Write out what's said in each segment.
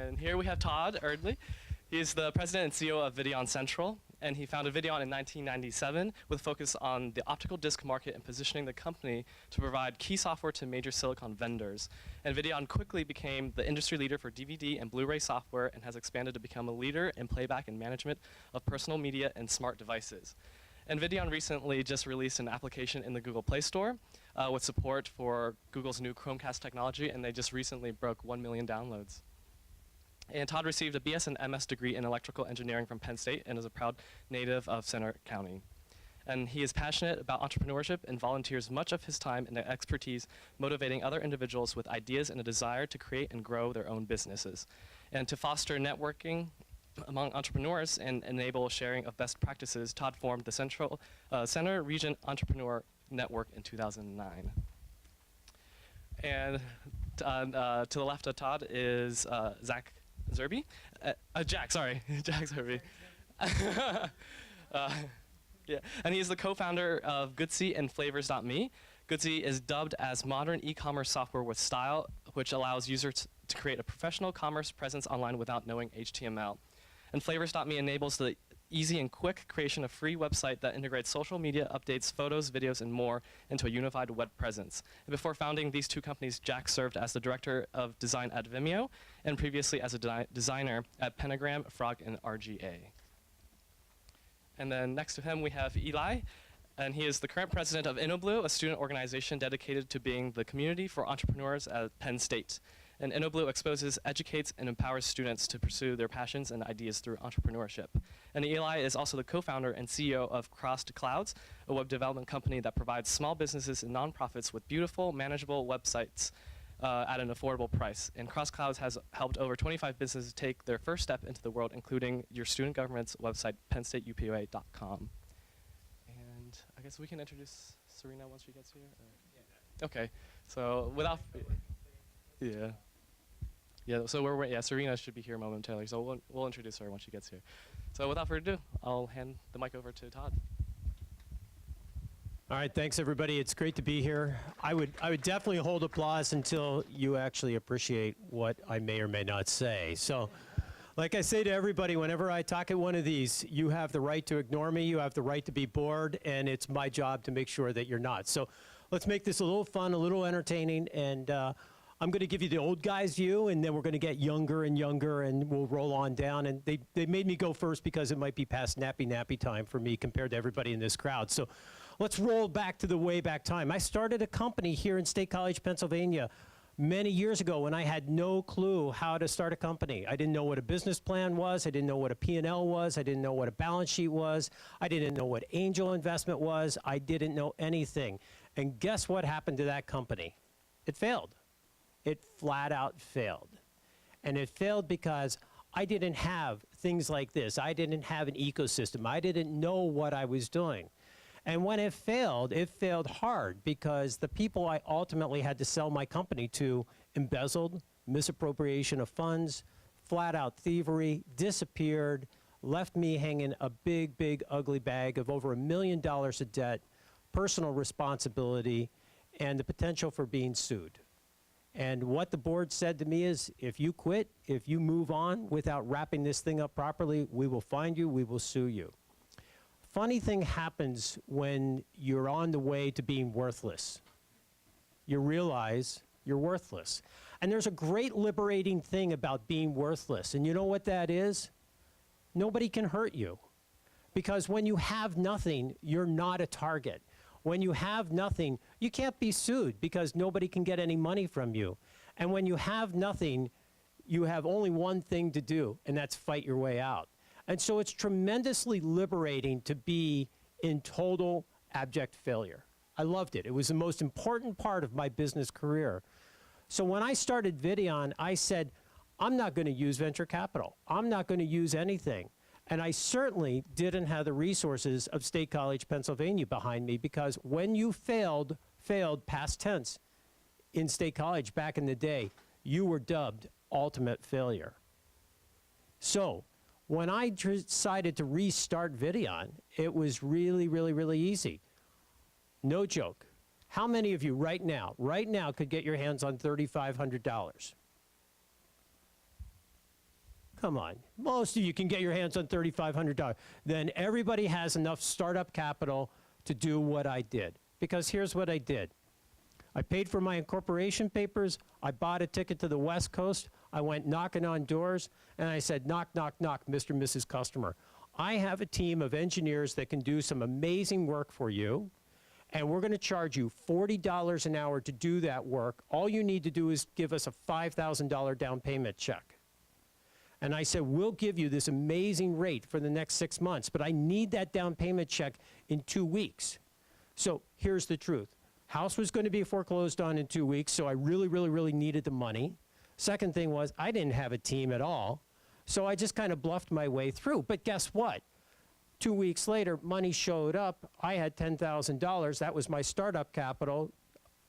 And here we have Todd Erdley. He's the president and CEO of Videon Central, and he founded Videon in 1997 with focus on the optical disc market and positioning the company to provide key software to major silicon vendors. And Videon quickly became the industry leader for DVD and Blu-ray software and has expanded to become a leader in playback and management of personal media and smart devices. And Videon recently just released an application in the Google Play Store with support for Google's new Chromecast technology, and they just recently broke 1 million downloads. And Todd received a BS and MS degree in electrical engineering from Penn State and is a proud native of Center County. And he is passionate about entrepreneurship and volunteers much of his time and expertise motivating other individuals with ideas and a desire to create and grow their own businesses. And to foster networking among entrepreneurs and enable sharing of best practices, Todd formed the Center Region Entrepreneur Network in 2009. And to the left of Todd is Jack Zerby. Jack Zerby. Yeah, and he is the co-founder of Goodsy and Flavors.me. Goodsy is dubbed as modern e-commerce software with style, which allows users to create a professional commerce presence online without knowing HTML. And Flavors.me enables the easy and quick creation of free website that integrates social media updates, photos, videos, and more into a unified web presence. And before founding these two companies, Jack served as the director of design at Vimeo and previously as a designer at Pentagram, Frog, and RGA. And then next to him, we have Eli, and he is the current president of InnoBlue, a student organization dedicated to being the community for entrepreneurs at Penn State. And InnoBlue exposes, educates, and empowers students to pursue their passions and ideas through entrepreneurship. And Eli is also the co-founder and CEO of Crossed Clouds, a web development company that provides small businesses and nonprofits with beautiful, manageable websites at an affordable price. And Crossed Clouds has helped over 25 businesses take their first step into the world, including your student government's website, PennStateUPOA.com. And I guess we can introduce Serena once she gets here. Yeah. Okay. So without, yeah. Yeah, so Serena should be here momentarily, so we'll introduce her when she gets here. So without further ado, I'll hand the mic over to Todd. All right, thanks everybody. It's great to be here. I would definitely hold applause until you actually appreciate what I may or may not say. So, like I say to everybody, whenever I talk at one of these, you have the right to ignore me, you have the right to be bored, and it's my job to make sure that you're not. So let's make this a little fun, a little entertaining, and I'm going to give you the old guy's view, and then we're going to get younger and younger, and we'll roll on down. And they made me go first because it might be past nappy time for me compared to everybody in this crowd. So let's roll back to the way back time. I started a company here in State College, Pennsylvania, many years ago when I had no clue how to start a company. I didn't know what a business plan was. I didn't know what a P&L was. I didn't know what a balance sheet was. I didn't know what angel investment was. I didn't know anything. And guess what happened to that company? It failed. It flat out failed. And it failed because I didn't have things like this. I didn't have an ecosystem. I didn't know what I was doing. And when it failed hard because the people I ultimately had to sell my company to embezzled, misappropriation of funds, flat out thievery, disappeared, left me hanging a big, big, ugly bag of over $1 million of debt, personal responsibility, and the potential for being sued. And what the board said to me is, if you quit, if you move on without wrapping this thing up properly, we will find you, we will sue you. Funny thing happens when you're on the way to being worthless. You realize you're worthless. And there's a great liberating thing about being worthless. And you know what that is? Nobody can hurt you. Because when you have nothing, you're not a target. When you have nothing, you can't be sued because nobody can get any money from you. And when you have nothing, you have only one thing to do, and that's fight your way out. And so it's tremendously liberating to be in total abject failure. I loved it. It was the most important part of my business career. So when I started Videon, I said, I'm not going to use venture capital. I'm not going to use anything. And I certainly didn't have the resources of State College, Pennsylvania behind me, because when you failed past tense in State College back in the day, you were dubbed ultimate failure. So when I decided to restart Videon, it was really, really, really easy. No joke. How many of you right now could get your hands on $3,500? Come on. Most of you can get your hands on $3,500. Then everybody has enough startup capital to do what I did. Because here's what I did. I paid for my incorporation papers. I bought a ticket to the West Coast. I went knocking on doors, and I said, knock, knock, knock, Mr. and Mrs. Customer. I have a team of engineers that can do some amazing work for you, and we're going to charge you $40 an hour to do that work. All you need to do is give us a $5,000 down payment check. And I said, we'll give you this amazing rate for the next 6 months, but I need that down payment check in 2 weeks. So here's the truth. House was going to be foreclosed on in 2 weeks, so I really, really, really needed the money. Second thing was, I didn't have a team at all, so I just kind of bluffed my way through. But guess what? 2 weeks later, money showed up. I had $10,000. That was my startup capital.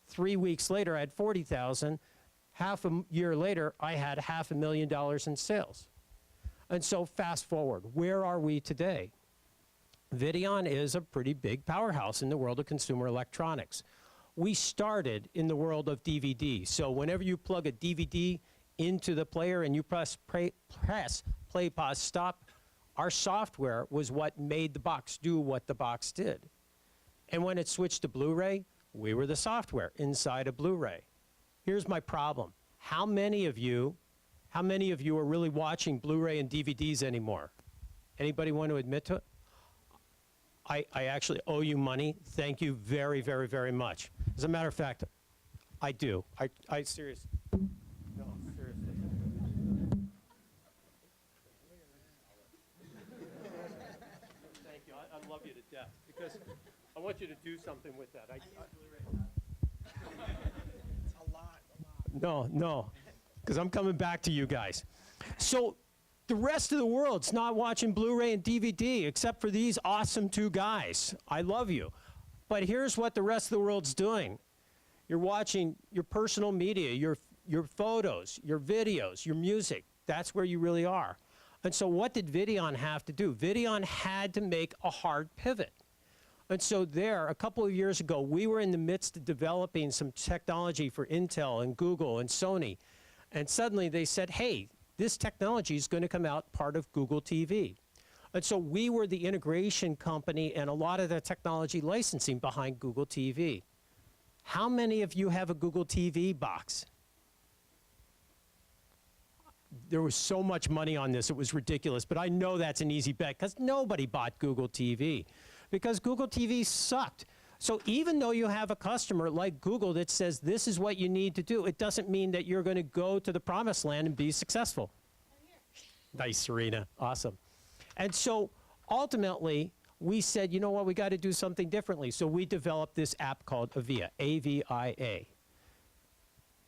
3 weeks later, I had $40,000. Half a year later, I had $500,000 in sales. And so fast forward, where are we today? Videon is a pretty big powerhouse in the world of consumer electronics. We started in the world of DVD. So whenever you plug a DVD into the player and you press play, pause, stop, our software was what made the box do what the box did. And when it switched to Blu-ray, we were the software inside a Blu-ray. Here's my problem. How many of you are really watching Blu-ray and DVDs anymore? Anybody want to admit to it? I actually owe you money. Thank you very, very, very much. As a matter of fact, I do. I seriously. No, seriously. Thank you. I love you to death because I want you to do something with that. It's a lot. No, because I'm coming back to you guys. So the rest of the world's not watching Blu-ray and DVD except for these awesome 2 guys. I love you. But here's what the rest of the world's doing. You're watching your personal media, your photos, your videos, your music. That's where you really are. And so what did Videon have to do? Videon had to make a hard pivot. And so there, a couple of years ago, we were in the midst of developing some technology for Intel and Google and Sony. And suddenly they said, hey, this technology is going to come out part of Google TV. And so we were the integration company and a lot of the technology licensing behind Google TV. How many of you have a Google TV box? There was so much money on this, it was ridiculous, but I know that's an easy bet because nobody bought Google TV because Google TV sucked. So even though you have a customer like Google that says this is what you need to do, it doesn't mean that you're going to go to the promised land and be successful. Nice, Serena. Awesome. And so ultimately, we said, you know what, we got to do something differently. So we developed this app called Avia, A-V-I-A.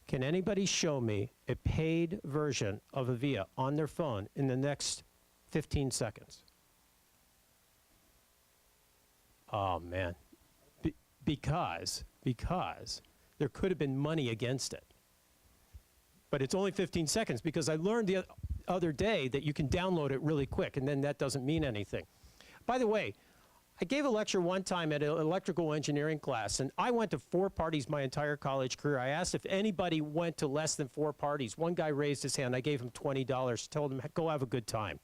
Can anybody show me a paid version of Avia on their phone in the next 15 seconds? Oh, man. Because there could have been money against it. But it's only 15 seconds because I learned the other day that you can download it really quick, and then that doesn't mean anything. By the way, I gave a lecture one time at an electrical engineering class, and I went to 4 parties my entire college career. I asked if anybody went to less than 4 parties. One guy raised his hand. I gave him $20, told him, go have a good time.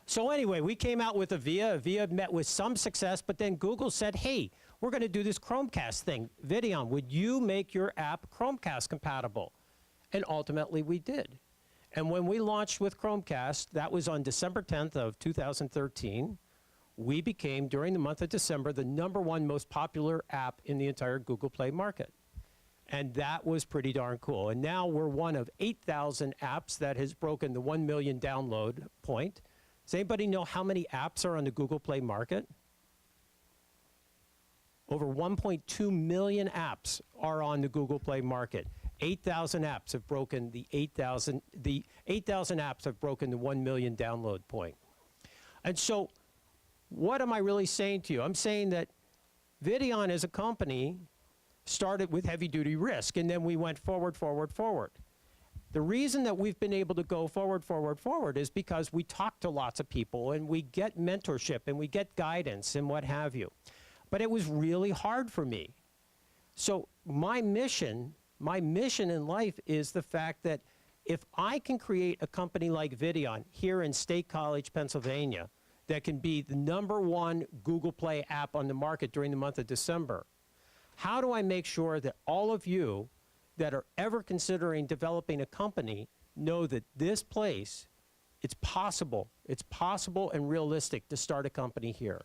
So anyway, we came out with Avia. Avia met with some success, but then Google said, hey, we're going to do this Chromecast thing. Videon, would you make your app Chromecast compatible? And ultimately, we did. And when we launched with Chromecast, that was on December 10th of 2013, we became, during the month of December, the #1 most popular app in the entire Google Play market. And that was pretty darn cool. And now we're one of 8,000 apps that has broken the 1 million download point. Does anybody know how many apps are on the Google Play market? Over 1.2 million apps are on the Google Play market. 8,000 apps have broken the 8,000 apps have broken the 1 million download point. And so what am I really saying to you? I'm saying that Videon as a company started with heavy duty risk, and then we went forward, forward, forward. The reason that we've been able to go forward, forward, forward is because we talk to lots of people and we get mentorship and we get guidance and what have you. But it was really hard for me. So my mission in life is the fact that If I can create a company like Videon here in State College, Pennsylvania, that can be the #1 Google Play app on the market during the month of December, how do I make sure that all of you that are ever considering developing a company know that this place, it's possible and realistic to start a company here?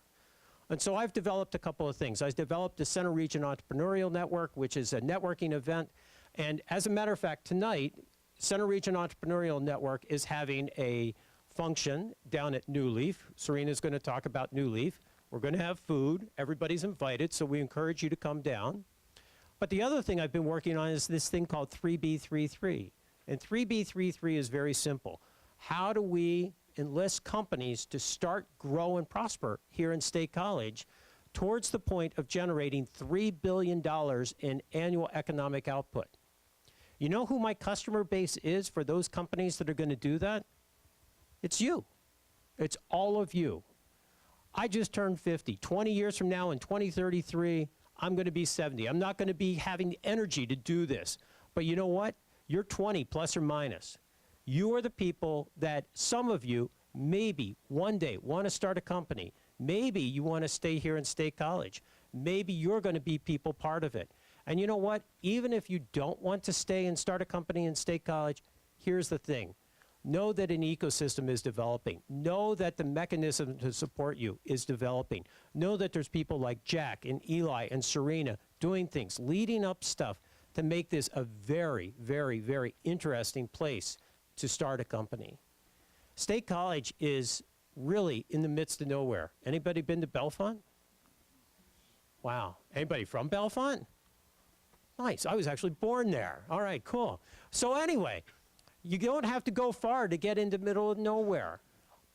And so I've developed a couple of things. I've developed the Center Region Entrepreneurial Network, which is a networking event. And as a matter of fact, tonight, Center Region Entrepreneurial Network is having a function down at New Leaf. Serena's going to talk about New Leaf. We're going to have food. Everybody's invited, so we encourage you to come down. But the other thing I've been working on is this thing called 3B33. And 3B33 is very simple. How do we enlist companies to start, grow, and prosper here in State College towards the point of generating $3 billion in annual economic output? You know who my customer base is for those companies that are going to do that? It's you. It's all of you. I just turned 50. 20 years from now, in 2033, I'm going to be 70. I'm not going to be having the energy to do this. But you know what? You're 20 plus or minus. You are the people that some of you maybe one day want to start a company. Maybe you want to stay here in State College. Maybe you're going to be people part of it. And you know what? Even if you don't want to stay and start a company in State College, here's the thing. Know that an ecosystem is developing. Know that the mechanism to support you is developing. Know that there's people like Jack and Eli and Serena doing things, leading up stuff to make this a very, very, very interesting place to start a company. State College is really in the midst of nowhere. Anybody been to Bellefonte? Wow. Anybody from Bellefonte? Nice. I was actually born there. All right, cool. So anyway, you don't have to go far to get into the middle of nowhere.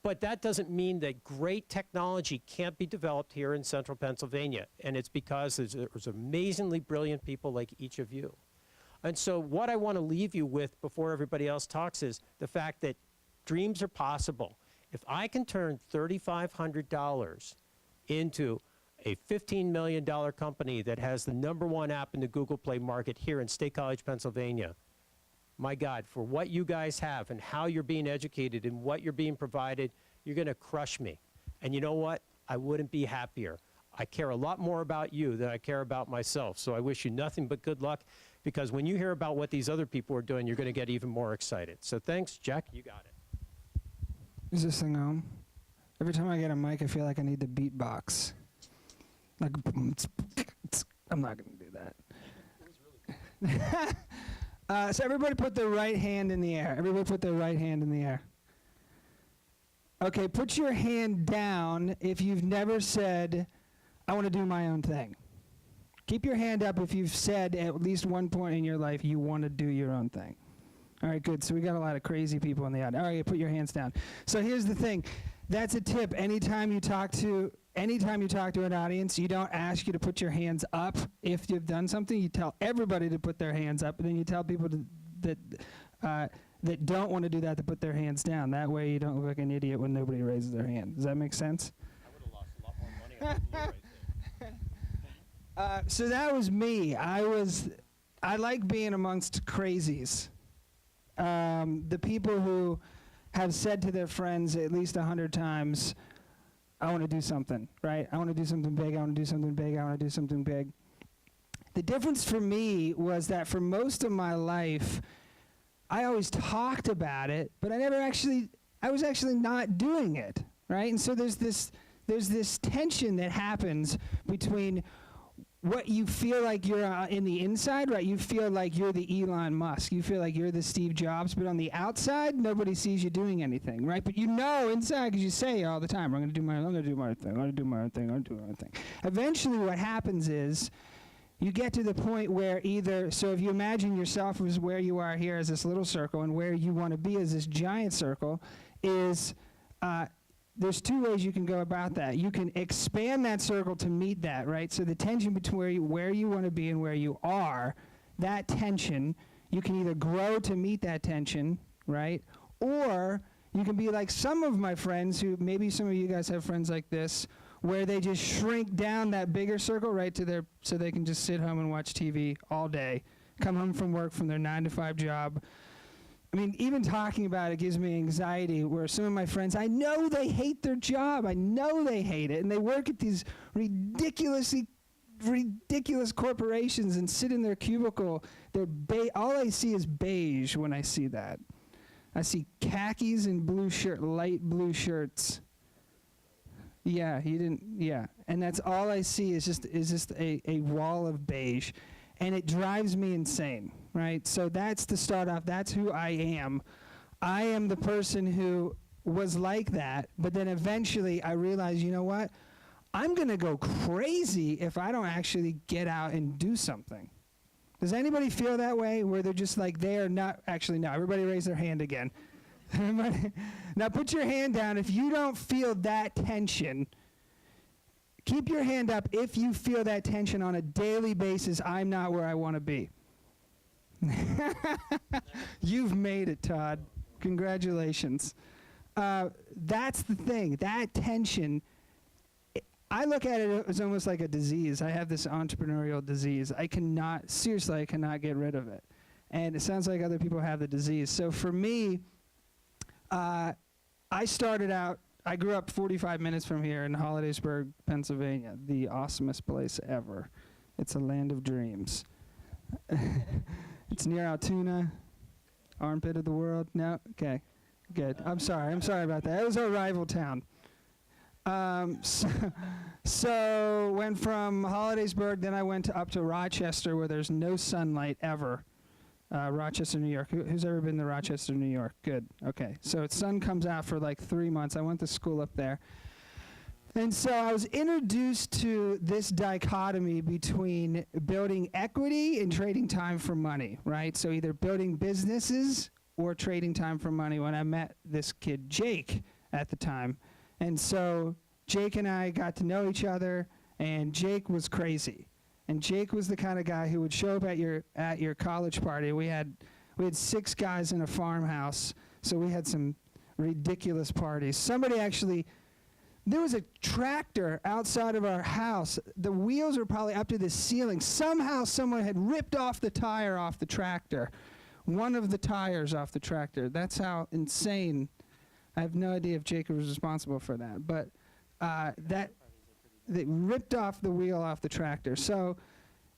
But that doesn't mean that great technology can't be developed here in central Pennsylvania. And it's because there's amazingly brilliant people like each of you. And so what I want to leave you with before everybody else talks is the fact that dreams are possible. If I can turn $3,500 into a $15 million company that has the #1 app in the Google Play market here in State College, Pennsylvania, my God, for what you guys have and how you're being educated and what you're being provided, you're going to crush me. And you know what? I wouldn't be happier. I care a lot more about you than I care about myself. So I wish you nothing but good luck, because when you hear about what these other people are doing, you're going to get even more excited. So thanks, Jack. You got it. Is this thing on? Every time I get a mic, I feel like I need to beatbox. Like, I'm not going to do that. So everybody put their right hand in the air. Everybody put their right hand in the air. Okay, put your hand down if you've never said, I want to do my own thing. Keep your hand up if you've said at least one point in your life you want to do your own thing. All right, good. So we got a lot of crazy people in the audience. All right, put your hands down. So here's the thing. That's a tip. Anytime you talk to an audience, you don't ask you to put your hands up if you've done something. You tell everybody to put their hands up, and then you tell people that don't want to do that to put their hands down. That way you don't look like an idiot when nobody raises their hand. Does that make sense? I would have lost a lot more money on the right there. So that was me. I like being amongst crazies. The people who have said to their friends at least 100 times, I want to do something, right? I want to do something big, I want to do something big, I want to do something big. The difference for me was that for most of my life, I always talked about it, but I was actually not doing it, right? And so there's this tension that happens between what you feel like you're in the inside, right? You feel like you're the Elon Musk. You feel like you're the Steve Jobs, but on the outside, nobody sees you doing anything, right? But you know inside, because you say it all the time, I'm going to do my own thing, I'm going to do my own thing. Eventually what happens is you get to the point where so if you imagine yourself as where you are here as this little circle and where you want to be as this giant circle is, there's two ways you can go about that. You can expand that circle to meet that, right? So the tension between where you want to be and where you are, that tension, you can either grow to meet that tension, right? Or you can be like some of my friends who, maybe some of you guys have friends like this, where they just shrink down that bigger circle, right, so they can just sit home and watch TV all day, come home from work from their 9-to-5 job, I mean, even talking about it gives me anxiety, where some of my friends, I know they hate their job. I know they hate it. And they work at these ridiculous corporations and sit in their cubicle. All I see is beige when I see that. I see khakis and light blue shirts. Yeah, and that's all I see is just a wall of beige. And it drives me insane, right? So that's to start off, that's who I am. I am the person who was like that, but then eventually I realized, you know what? I'm going to go crazy if I don't actually get out and do something. Does anybody feel that way, where they're just like, they are not, actually, no, everybody raise their hand again. Now put your hand down if you don't feel that tension. Keep your hand up if you feel that tension on a daily basis. I'm not where I want to be. You've made it, Todd. Congratulations. That's the thing. That tension, I look at it as almost like a disease. I have this entrepreneurial disease. I cannot get rid of it. And it sounds like other people have the disease. So for me, I started out, I grew up 45 minutes from here in Hollidaysburg, Pennsylvania, the awesomest place ever. It's a land of dreams. It's near Altoona, armpit of the world. No? Okay, good. I'm sorry about that. It was our rival town. So went from Hollidaysburg, then I went up to Rochester, where there's no sunlight ever. Rochester, New York. Who's ever been to Rochester, New York? Good. Okay. So sun comes out for like 3 months. I went to school up there. And so I was introduced to this dichotomy between building equity and trading time for money, right? So either building businesses or trading time for money when I met this kid, Jake, at the time. And so Jake and I got to know each other, and Jake was crazy. And Jake was the kind of guy who would show up at your college party. We had 6 guys in a farmhouse, so we had some ridiculous parties. There was a tractor outside of our house. The wheels were probably up to the ceiling. Somehow someone had ripped off the tire off the tractor, one of the tires off the tractor. That's how insane. I have no idea if Jake was responsible for that, but they ripped off the wheel off the tractor. So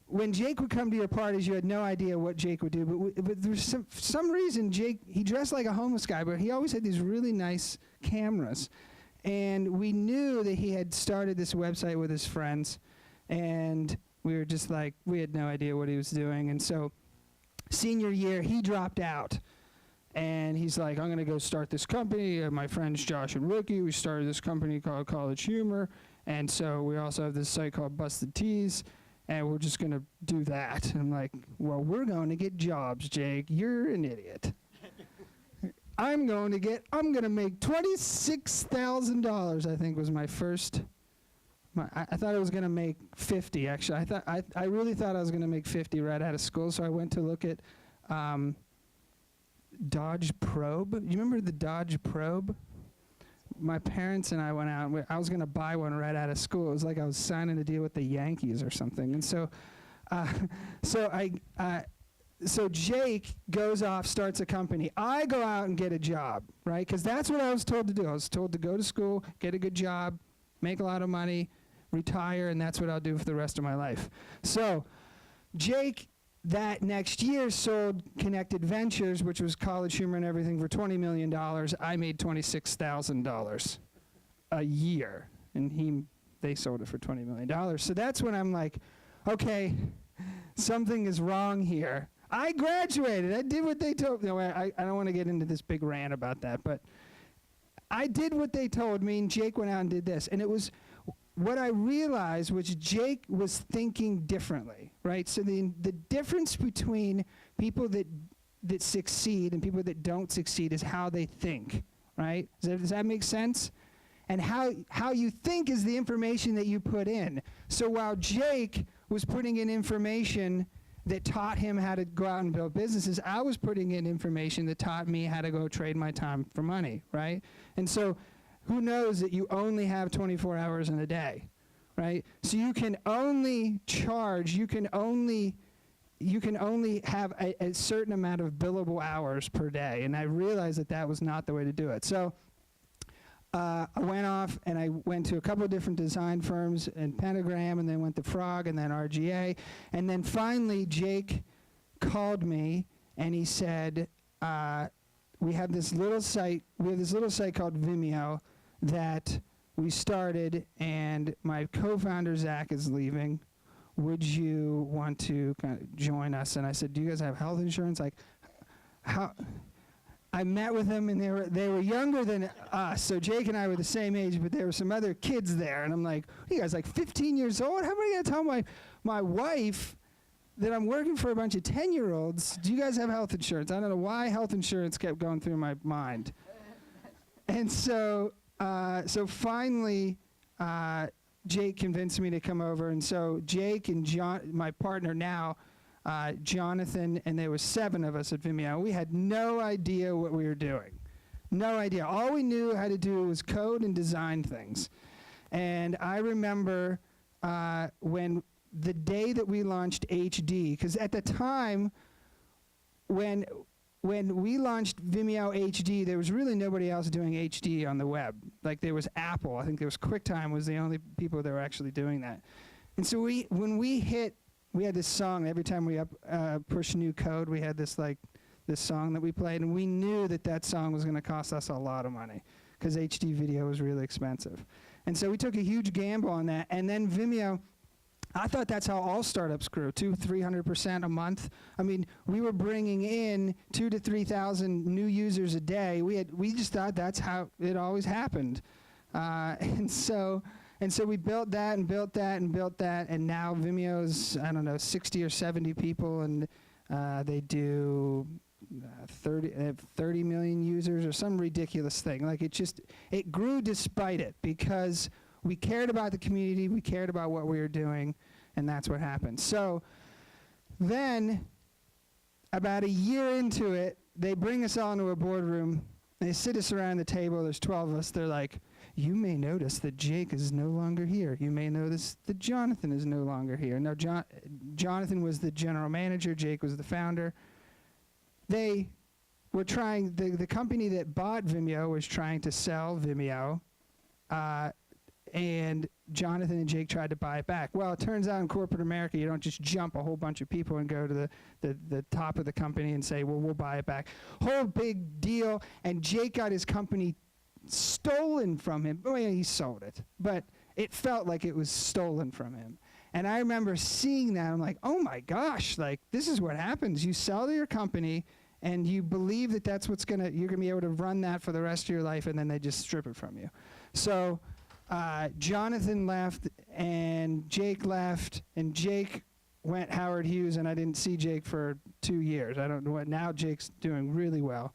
when Jake would come to your parties, you had no idea what Jake would do. But there's for some reason, Jake, he dressed like a homeless guy, but he always had these really nice cameras. And we knew that he had started this website with his friends. And we were just like, we had no idea what he was doing. And so senior year, he dropped out. And he's like, I'm going to go start this company. My friends Josh and Ricky, we started this company called College Humor. And so we also have this site called Busted Tees, and we're just going to do that. And I'm like, well, we're going to get jobs, Jake. You're an idiot. I'm going to make $26,000, I think was my first. I thought I was going to make 50, actually. I really thought I was going to make 50 right out of school, so I went to look at Dodge Probe. You remember the Dodge Probe? My parents and I went out, and I was going to buy one right out of school. It was like I was signing a deal with the Yankees or something. And so so Jake goes off, starts a company. I go out and get a job, right? Because that's what I was told to do. I was told to go to school, get a good job, make a lot of money, retire, and that's what I'll do for the rest of my life. So Jake, that next year, sold Connected Ventures, which was College Humor and everything, for $20 million. I made $26,000 a year, and they sold it for $20 million. So that's when I'm like, okay, something is wrong here. I graduated. I did what they told me. No, I don't want to get into this big rant about that, but I did what they told me, and Jake went out and did this. And it was what I realized was Jake was thinking differently, right? So the difference between people that succeed and people that don't succeed is how they think, right? Does that make sense? And how you think is the information that you put in. So while Jake was putting in information that taught him how to go out and build businesses, I was putting in information that taught me how to go trade my time for money, right? And so who knows that you only have 24 hours in a day, right? So you can only charge, you can only you can only have a certain amount of billable hours per day. And I realized that that was not the way to do it. So I went off and I went to a couple of different design firms and Pentagram, and then went to Frog, and then RGA. And then finally Jake called me and he said, we have this little site called Vimeo that we started, and my co-founder Zach is leaving. Would you want to kind of join us? And I said, do you guys have health insurance? Like, how? I met with them, and they were younger than us. So Jake and I were the same age, but there were some other kids there. And I'm like, you guys like 15 years old? How am I going to tell my wife that I'm working for a bunch of 10-year-olds? Do you guys have health insurance? I don't know why health insurance kept going through my mind. And so finally, Jake convinced me to come over. And so Jake and John, my partner now, Jonathan, and there was 7 of us at Vimeo. We had no idea what we were doing. No idea. All we knew how to do was code and design things. And I remember when the day that we launched HD, because at the time when we launched Vimeo HD, there was really nobody else doing HD on the web. Like, there was Apple. I think there was QuickTime was the only people that were actually doing that. And so when we had this song. Every time we push new code, we had this song that we played, and we knew that song was going to cost us a lot of money because HD video was really expensive. And so we took a huge gamble on that. And then Vimeo, I thought that's how all startups grew, 200-300% a month. I mean, we were bringing in 2,000 to 3,000 new users a day. We just thought that's how it always happened. And so we built that and built that and built that, and now Vimeo's, I don't know, 60 or 70 people, and they do 30 million users or some ridiculous thing. Like, it grew despite it, because we cared about the community, we cared about what we were doing, and that's what happened. So then, about a year into it, they bring us all into a boardroom, and they sit us around the table. There's 12 of us. They're like, you may notice that Jake is no longer here. You may notice that Jonathan is no longer here. Now, Jonathan was the general manager. Jake was the founder. They were trying, the company that bought Vimeo was trying to sell Vimeo, and Jonathan and Jake tried to buy it back. Well, it turns out in corporate America, you don't just jump a whole bunch of people and go to the top of the company and say, well, we'll buy it back. Whole big deal, and Jake got his company stolen from him. Well, yeah, he sold it, but it felt like it was stolen from him. And I remember seeing that. I'm like, oh my gosh, like, this is what happens. You sell to your company, and you believe that that's what's you're gonna be able to run that for the rest of your life, and then they just strip it from you. So Jonathan left, and Jake left, and Jake went Howard Hughes, and I didn't see Jake for 2 years. I don't know what, now Jake's doing really well.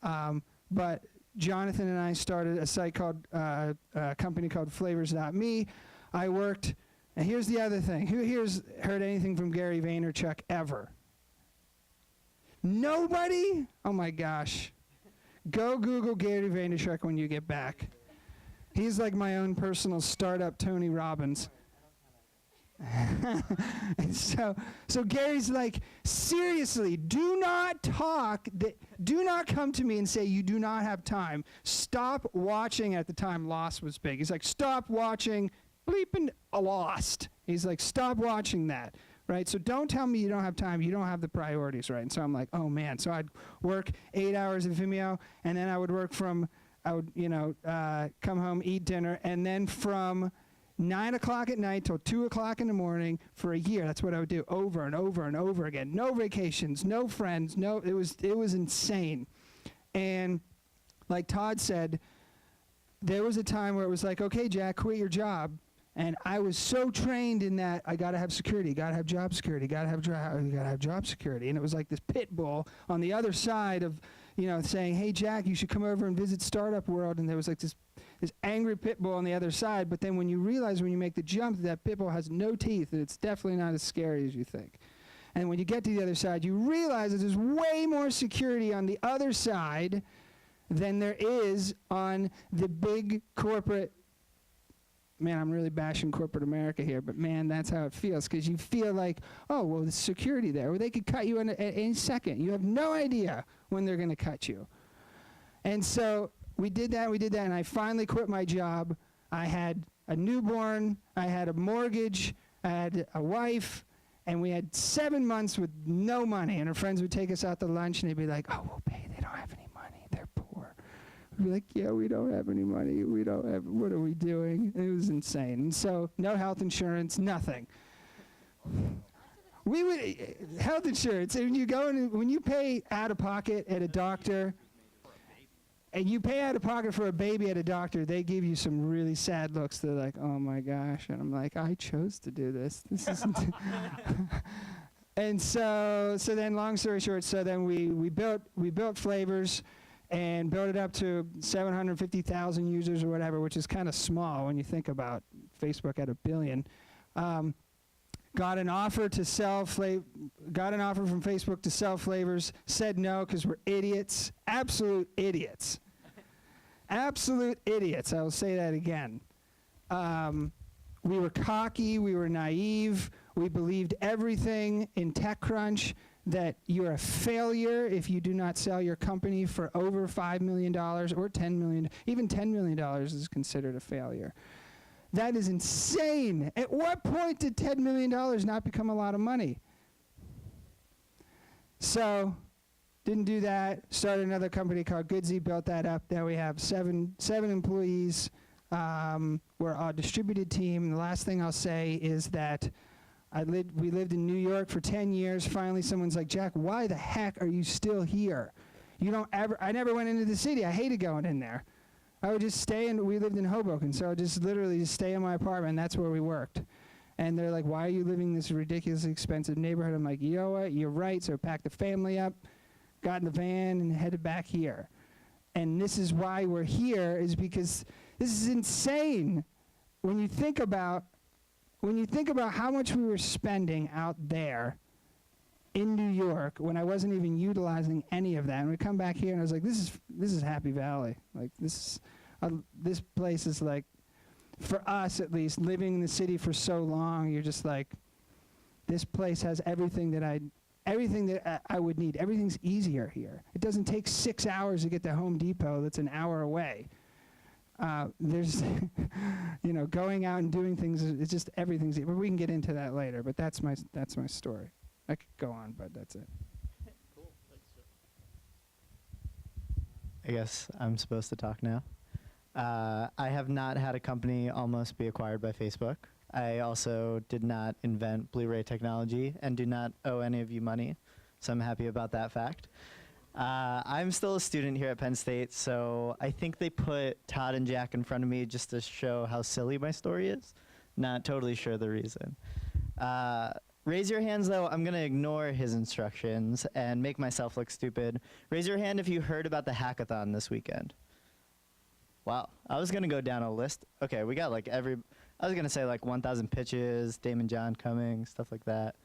But Jonathan and I started a site called, a company called Flavors.me. I worked, and here's the other thing. Who here's heard anything from Gary Vaynerchuk ever? Nobody? Oh my gosh. Go Google Gary Vaynerchuk when you get back. He's like my own personal startup Tony Robbins. And so Gary's like, seriously, do not come to me and say you do not have time. Stop watching. At the time, Lost was big. He's like, stop watching bleeping Lost. He's like, stop watching that, right? So don't tell me you don't have time. You don't have the priorities, right? And so I'm like, oh man. So I'd work 8 hours at Vimeo, and then I would come home, eat dinner, and then from 9 o'clock at night till 2 o'clock in the morning for a year. That's what I would do over and over and over again. No vacations, no friends, it was insane. And like Todd said, there was a time where it was like, okay, Jack, quit your job. And I was so trained in that I got to have security, got to have job security, got to have job security. And it was like this pit bull on the other side of, saying, hey, Jack, you should come over and visit Startup World. And there was like this angry pit bull on the other side. But then when you realize when you make the jump that pit bull has no teeth, and it's definitely not as scary as you think. And when you get to the other side, you realize that there's way more security on the other side than there is on the big corporate man, I'm really bashing corporate America here, but man, that's how it feels, because you feel like, oh, well, there's security there, or they could cut you at any second. You have no idea when they're going to cut you. And so we did that, and I finally quit my job. I had a newborn, I had a mortgage, I had a wife, and we had 7 months with no money. And our friends would take us out to lunch, and they'd be like, oh, we'll pay. They don't have any money. They're poor. We'd be like, yeah, we don't have any money. We don't have, what are we doing? And it was insane. And so no health insurance, nothing. We would, health insurance, and when you go in, when you pay out of pocket at a doctor, and you pay out of pocket for a baby at a doctor, they give you some really sad looks. They're like, oh my gosh. And I'm like, I chose to do this. This isn't. And so then long story short, so then we built Flavors and built it up to 750,000 users or whatever, which is kind of small when you think about Facebook at 1 billion. Got an offer from Facebook to sell Flavors, said no because we're idiots, absolute idiots. Absolute idiots, I will say that again. We were cocky, we were naive, we believed everything in TechCrunch, that you're a failure if you do not sell your company for over $5 million or $10 million. Even $10 million is considered a failure. That is insane. At what point did $10 million not become a lot of money? So, didn't do that. Started another company called Goodsy, built that up. Now we have seven employees. We're a distributed team. The last thing I'll say is that we lived in New York for 10 years. Finally, someone's like, Jack, why the heck are you still here? I never went into the city. I hated going in there. I would just stay, and we lived in Hoboken, so I would just literally just stay in my apartment, and that's where we worked. And they're like, why are you living in this ridiculously expensive neighborhood? I'm like, you know what? You're right. So I packed the family up, got in the van, and headed back here. And this is why we're here, is because this is insane. When you think about how much we were spending out there in New York when I wasn't even utilizing any of that, and we come back here and I was like, this is Happy Valley. Like this place is like, for us at least, living in the city for so long, you're just like, this place has everything that I would need. Everything's easier here. It doesn't take 6 hours to get to Home Depot that's an hour away. There's, going out and doing things, it's just everything's, but we can get into that later, but that's my story. I could go on, but that's it. Cool. I guess I'm supposed to talk now. I have not had a company almost be acquired by Facebook. I also did not invent Blu-ray technology and do not owe any of you money, so I'm happy about that fact. I'm still a student here at Penn State, so I think they put Todd and Jack in front of me just to show how silly my story is. Not totally sure the reason. Raise your hands, though. I'm going to ignore his instructions and make myself look stupid. Raise your hand if you heard about the hackathon this weekend. Wow. I was going to go down a list. Okay, we got I was going to say 1,000 pitches, Damon John coming, stuff like that.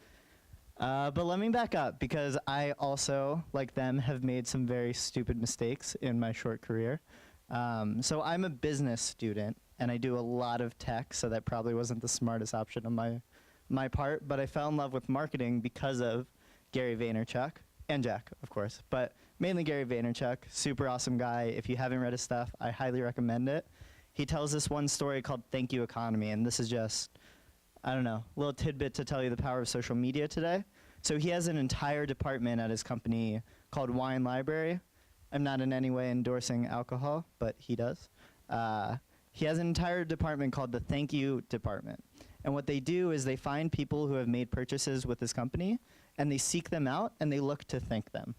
But let me back up, because I also, like them, have made some very stupid mistakes in my short career. So I'm a business student, and I do a lot of tech, so that probably wasn't the smartest option on my part. But I fell in love with marketing because of Gary Vaynerchuk, and Jack, of course. But mainly Gary Vaynerchuk, super awesome guy. If you haven't read his stuff, I highly recommend it. He tells this one story called Thank You Economy, and this is just, I don't know, a little tidbit to tell you the power of social media today. So he has an entire department at his company called Wine Library. I'm not in any way endorsing alcohol, but he does. He has an entire department called the Thank You Department. And what they do is they find people who have made purchases with this company, and they seek them out, and they look to thank them.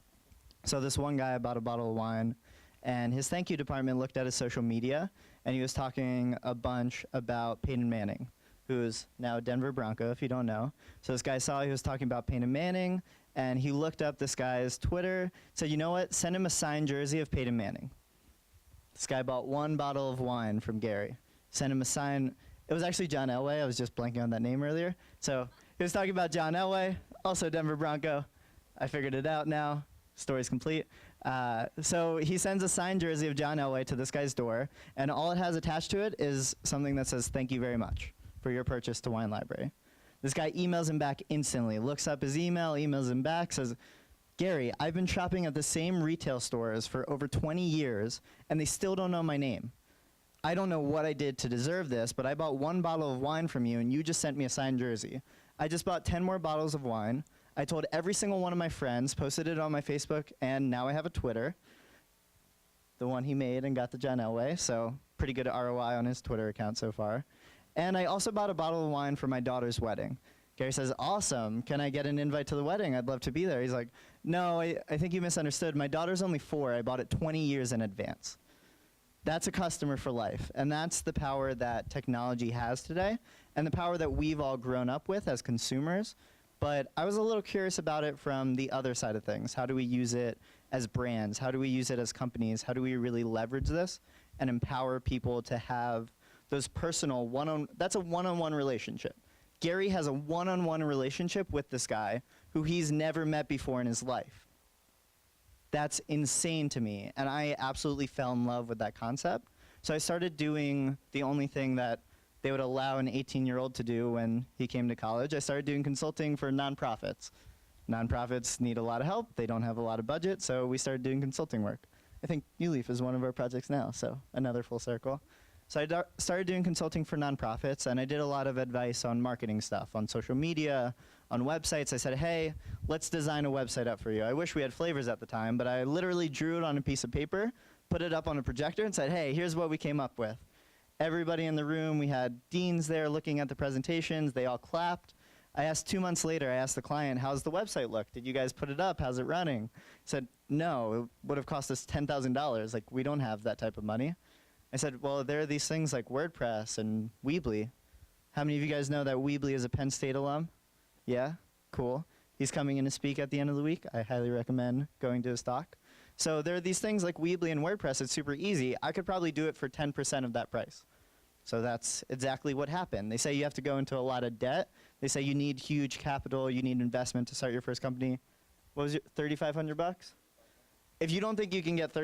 So this one guy bought a bottle of wine, and his Thank You Department looked at his social media, and he was talking a bunch about Peyton Manning, who's now a Denver Bronco, if you don't know. So this guy saw he was talking about Peyton Manning, and he looked up this guy's Twitter, said, you know what, send him a signed jersey of Peyton Manning. This guy bought one bottle of wine from Gary, sent him a signed, it was actually John Elway, I was just blanking on that name earlier. So he was talking about John Elway, also Denver Bronco. I figured it out now, story's complete. So he sends a signed jersey of John Elway to this guy's door, and all it has attached to it is something that says, "Thank you very much for your purchase to Wine Library." This guy emails him back instantly, looks up his email, emails him back, says, "Gary, I've been shopping at the same retail stores for over 20 years, and they still don't know my name. I don't know what I did to deserve this, but I bought 1 bottle of wine from you, and you just sent me a signed jersey. I just bought 10 more bottles of wine. I told every single one of my friends, posted it on my Facebook, and now I have a Twitter." The one he made and got the John Elway, so pretty good ROI on his Twitter account so far. "And I also bought a bottle of wine for my daughter's wedding." Gary says, "Awesome. Can I get an invite to the wedding? I'd love to be there." He's like, "No, I think you misunderstood. My daughter's only 4. I bought it 20 years in advance." That's a customer for life, and that's the power that technology has today, and the power that we've all grown up with as consumers. But I was a little curious about it from the other side of things. How do we use it as brands? How do we use it as companies? How do we really leverage this and empower people to have those personal that's a one-on-one relationship. Gary has a one-on-one relationship with this guy who he's never met before in his life. That's insane to me, and I absolutely fell in love with that concept. So I started doing the only thing that they would allow an 18-year-old to do when he came to college. I started doing consulting for nonprofits. Nonprofits need a lot of help. They don't have a lot of budget, so we started doing consulting work. I think New Leaf is one of our projects now, so another full circle. So I started doing consulting for nonprofits, and I did a lot of advice on marketing stuff, on social media, on websites. I said, "Hey, let's design a website up for you." I wish we had flavors at the time, but I literally drew it on a piece of paper, put it up on a projector, and said, "Hey, here's what we came up with." Everybody in the room, we had deans there looking at the presentations. They all clapped. I asked 2 months later, I asked the client, "How's the website look? Did you guys put it up? How's it running?" He said, "No, it would have cost us $10,000. Like, we don't have that type of money." I said, "Well, there are these things like WordPress and Weebly. How many of you guys know that Weebly is a Penn State alum?" Yeah? Cool. He's coming in to speak at the end of the week. I highly recommend going to his talk. So there are these things like Weebly and WordPress. It's super easy. I could probably do it for 10% of that price. So that's exactly what happened. They say you have to go into a lot of debt. They say you need huge capital. You need investment to start your first company. What was it, $3,500? If you don't think you can get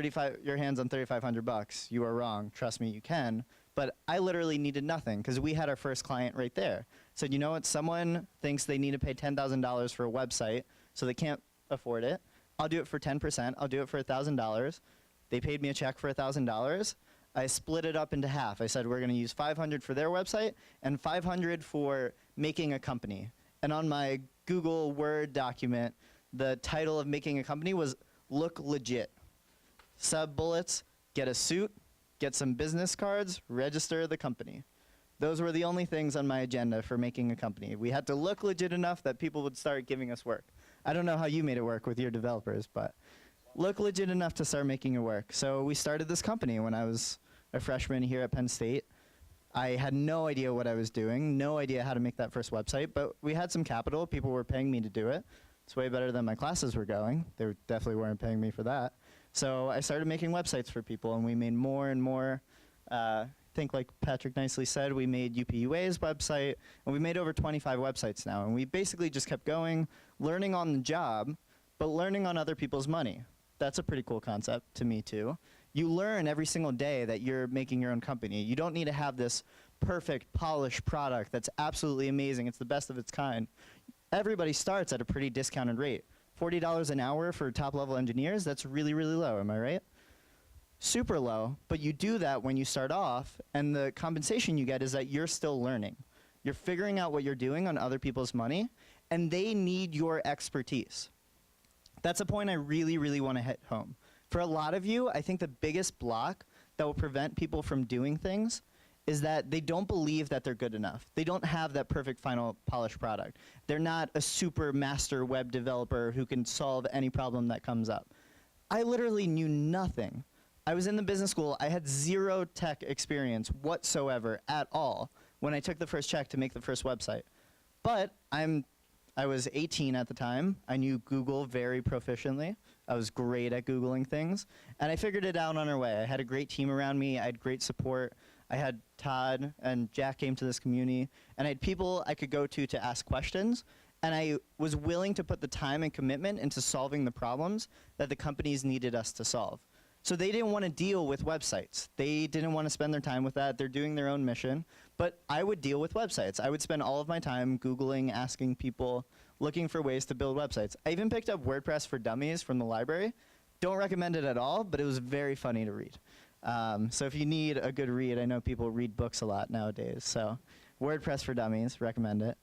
your hands on $3,500, you are wrong. Trust me, you can. But I literally needed nothing because we had our first client right there. Said, "You know what? Someone thinks they need to pay $10,000 for a website, so they can't afford it. I'll do it for 10%. I'll do it for $1,000. They paid me a check for $1,000. I split it up into half. I said, "We're going to use $500 for their website and $500 for making a company." And on my Google Word document, the title of making a company was "Look Legit." Sub-bullets: get a suit, get some business cards, register the company. Those were the only things on my agenda for making a company. We had to look legit enough that people would start giving us work. I don't know how you made it work with your developers, but look legit enough to start making it work. So we started this company when I was a freshman here at Penn State. I had no idea what I was doing, no idea how to make that first website, but we had some capital. People were paying me to do it. It's way better than my classes were going. They definitely weren't paying me for that. So I started making websites for people, and we made more and more. I think like Patrick nicely said, we made UPUA's website, and we made over 25 websites now. And we basically just kept going, learning on the job, but learning on other people's money. That's a pretty cool concept to me too. You learn every single day that you're making your own company. You don't need to have this perfect, polished product that's absolutely amazing. It's the best of its kind. Everybody starts at a pretty discounted rate. $40 an hour for top-level engineers, that's really, really low, am I right? Super low, but you do that when you start off, and the compensation you get is that you're still learning. You're figuring out what you're doing on other people's money, and they need your expertise. That's a point I really, really want to hit home. For a lot of you, I think the biggest block that will prevent people from doing things is that they don't believe that they're good enough. They don't have that perfect final polished product. They're not a super master web developer who can solve any problem that comes up. I literally knew nothing. I was in the business school. I had zero tech experience whatsoever at all when I took the first check to make the first website. But I was 18 at the time. I knew Google very proficiently. I was great at Googling things. And I figured it out on our way. I had a great team around me. I had great support. I had Todd and Jack came to this community. And I had people I could go to ask questions. and I was willing to put the time and commitment into solving the problems that the companies needed us to solve. So they didn't want to deal with websites. They didn't want to spend their time with that. They're doing their own mission. But I would deal with websites. I would spend all of my time Googling, asking people, looking for ways to build websites. I even picked up WordPress for Dummies from the library. Don't recommend it at all, but it was very funny to read. So if you need a good read, I know people read books a lot nowadays. So WordPress for Dummies, recommend it.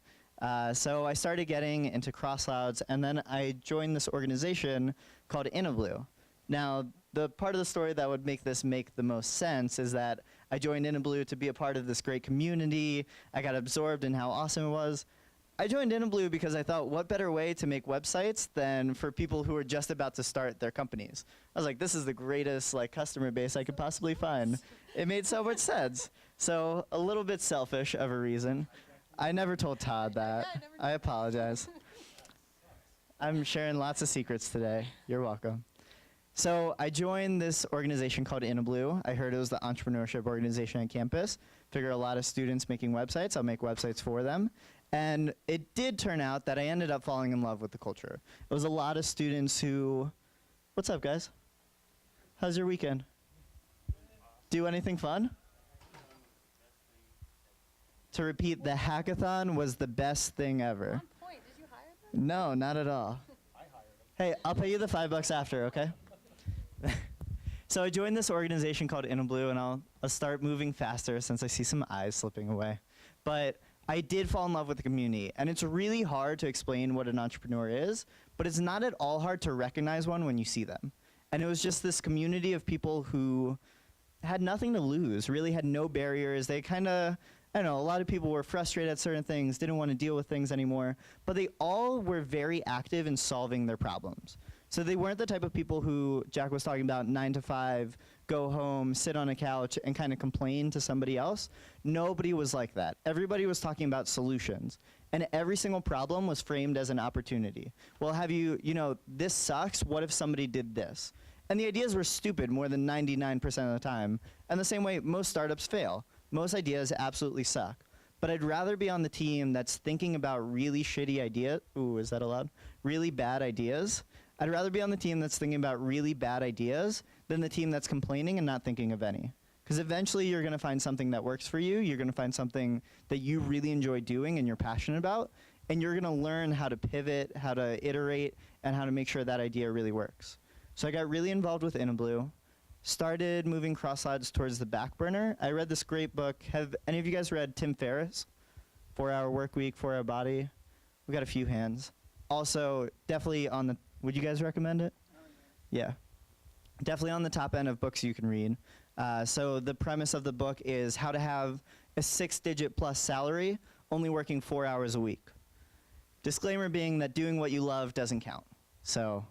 So I started getting into CrossClouds, and then I joined this organization called InnoBlue. Now, the part of the story that would make this make the most sense is that I joined InnoBlue to be a part of this great community. I got absorbed in how awesome it was. I joined InnoBlue because I thought, what better way to make websites than for people who are just about to start their companies? I was like, this is the greatest customer base I could possibly find. It made so much sense. So a little bit selfish of a reason. I never told Todd that. I apologize. I'm sharing lots of secrets today. You're welcome. So I joined this organization called InnoBlue. I heard it was the entrepreneurship organization on campus. Figure a lot of students making websites. I'll make websites for them. And it did turn out that I ended up falling in love with the culture. It was a lot of students who, what's up guys? How's your weekend? Do anything fun? To repeat, the hackathon was the best thing ever. On point. Did you hire them? No, not at all. I hired him. Hey, I'll pay you the $5 after, okay? So I joined this organization called InnoBlue, and I'll start moving faster since I see some eyes slipping away. But I did fall in love with the community, and it's really hard to explain what an entrepreneur is, but it's not at all hard to recognize one when you see them. And it was just this community of people who had nothing to lose, really had no barriers. They kind of, I don't know, a lot of people were frustrated at certain things, didn't want to deal with things anymore, but they all were very active in solving their problems. So they weren't the type of people who Jack was talking about, 9 to 5, go home, sit on a couch, and kind of complain to somebody else. Nobody was like that. Everybody was talking about solutions. And every single problem was framed as an opportunity. Well, this sucks. What if somebody did this? And the ideas were stupid more than 99% of the time. And the same way most startups fail. Most ideas absolutely suck. But I'd rather be on the team that's thinking about really shitty ideas. Ooh, is that allowed? Really bad ideas. I'd rather be on the team that's thinking about really bad ideas than the team that's complaining and not thinking of any. Because eventually you're going to find something that works for you. You're going to find something that you really enjoy doing and you're passionate about. And you're going to learn how to pivot, how to iterate, and how to make sure that idea really works. So I got really involved with InnoBlue, started moving CrossClouds towards the back burner. I read this great book. Have any of you guys read Tim Ferriss? 4-Hour Workweek, 4-Hour Body? We got a few hands. Also, definitely on the, would you guys recommend it? Yeah. Definitely on the top end of books you can read. So the premise of the book is how to have a 6-digit plus salary, only working 4 hours a week. Disclaimer being that doing what you love doesn't count. So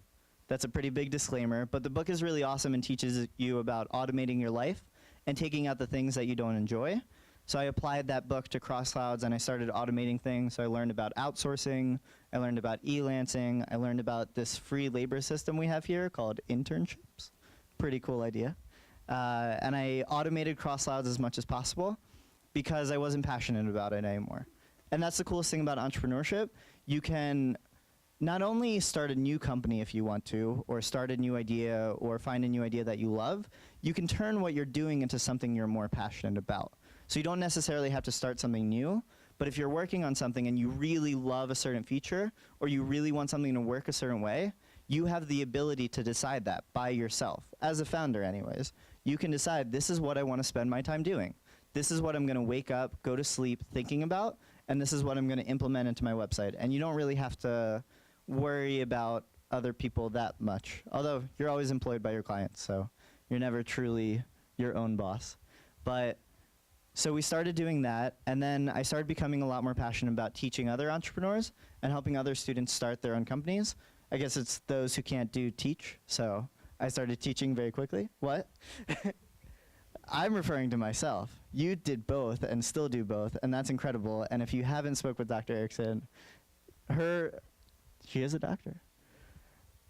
that's a pretty big disclaimer, but the book is really awesome and teaches you about automating your life and taking out the things that you don't enjoy. So I applied that book to CrossClouds and I started automating things. So I learned about outsourcing, I learned about e-lancing, I learned about this free labor system we have here called internships. Pretty cool idea. And I automated CrossClouds as much as possible because I wasn't passionate about it anymore. And that's the coolest thing about entrepreneurship. You can not only start a new company if you want to, or start a new idea, or find a new idea that you love, you can turn what you're doing into something you're more passionate about. So you don't necessarily have to start something new, but if you're working on something and you really love a certain feature, or you really want something to work a certain way, you have the ability to decide that by yourself. As a founder anyways, you can decide this is what I want to spend my time doing. This is what I'm going to wake up, go to sleep thinking about, and this is what I'm going to implement into my website. And you don't really have to worry about other people that much. Although you're always employed by your clients, so you're never truly your own boss. But so we started doing that, and then I started becoming a lot more passionate about teaching other entrepreneurs and helping other students start their own companies. I guess it's those who can't do teach, so I started teaching very quickly. What? I'm referring to myself. You did both and still do both, and that's incredible. And if you haven't spoke with Dr. Erickson, she is a doctor.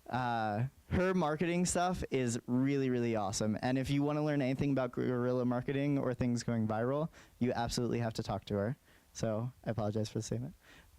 Her marketing stuff is really, really awesome. And if you want to learn anything about guerrilla marketing or things going viral, you absolutely have to talk to her. So I apologize for the statement.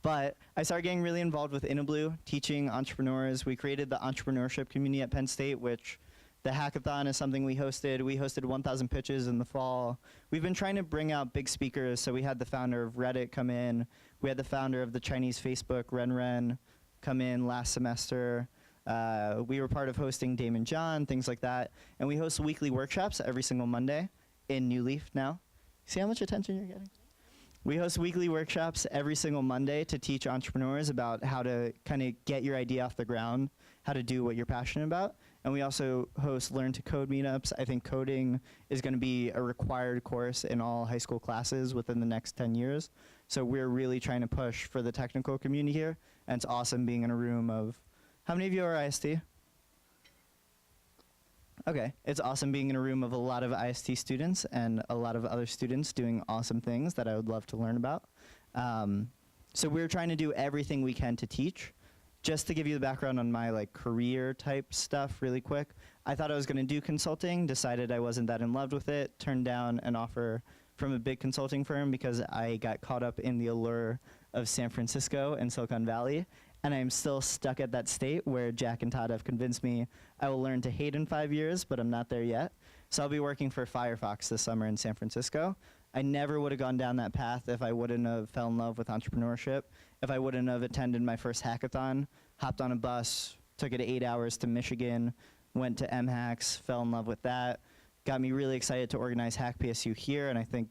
But I started getting really involved with InnoBlue, teaching entrepreneurs. We created the entrepreneurship community at Penn State, which the hackathon is something we hosted. We hosted 1,000 pitches in the fall. We've been trying to bring out big speakers. So we had the founder of Reddit come in. We had the founder of the Chinese Facebook, Ren, come in last semester. We were part of hosting Damon John, things like that. And we host weekly workshops every single Monday in New Leaf now. See how much attention you're getting? We host weekly workshops every single Monday to teach entrepreneurs about how to kind of get your idea off the ground, how to do what you're passionate about. And we also host Learn to Code meetups. I think coding is going to be a required course in all high school classes within the next 10 years. So we're really trying to push for the technical community here. And it's awesome being in a room of, how many of you are IST? Okay, it's awesome being in a room of a lot of IST students and a lot of other students doing awesome things that I would love to learn about. So we're trying to do everything we can to teach. Just to give you the background on my career type stuff really quick, I thought I was gonna do consulting, decided I wasn't that in love with it, turned down an offer from a big consulting firm because I got caught up in the allure of San Francisco and Silicon Valley. And I'm still stuck at that state where Jack and Todd have convinced me I will learn to hate in 5 years, but I'm not there yet. So I'll be working for Firefox this summer in San Francisco. I never would have gone down that path if I wouldn't have fell in love with entrepreneurship, if I wouldn't have attended my first hackathon, hopped on a bus, took it 8 hours to Michigan, went to MHacks, fell in love with that, got me really excited to organize Hack PSU here, and I think,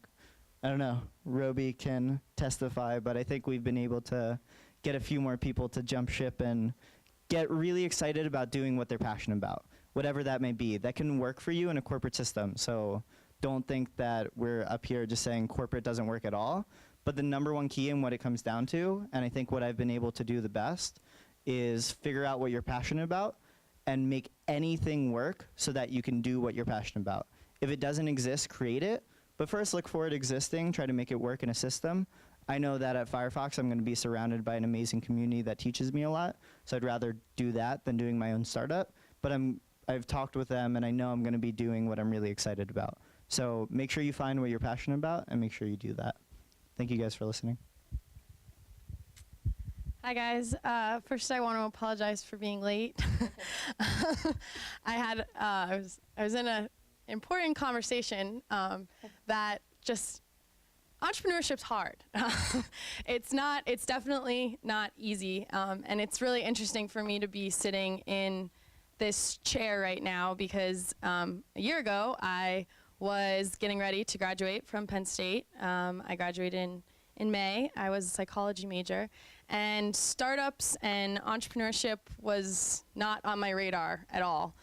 I don't know, Roby can testify, but I think we've been able to get a few more people to jump ship and get really excited about doing what they're passionate about, whatever that may be. That can work for you in a corporate system. So don't think that we're up here just saying corporate doesn't work at all. But the number one key in what it comes down to, and I think what I've been able to do the best, is figure out what you're passionate about and make anything work so that you can do what you're passionate about. If it doesn't exist, create it. But first look for it existing, try to make it work in a system. I know that at Firefox, I'm going to be surrounded by an amazing community that teaches me a lot. So I'd rather do that than doing my own startup. But I've talked with them, and I know I'm going to be doing what I'm really excited about. So make sure you find what you're passionate about, and make sure you do that. Thank you guys for listening. Hi guys. First, I want to apologize for being late. I was in an important conversation that just. Entrepreneurship's hard. It's definitely not easy. And it's really interesting for me to be sitting in this chair right now because a year ago, I was getting ready to graduate from Penn State. I graduated in May. I was a psychology major. And startups and entrepreneurship was not on my radar at all.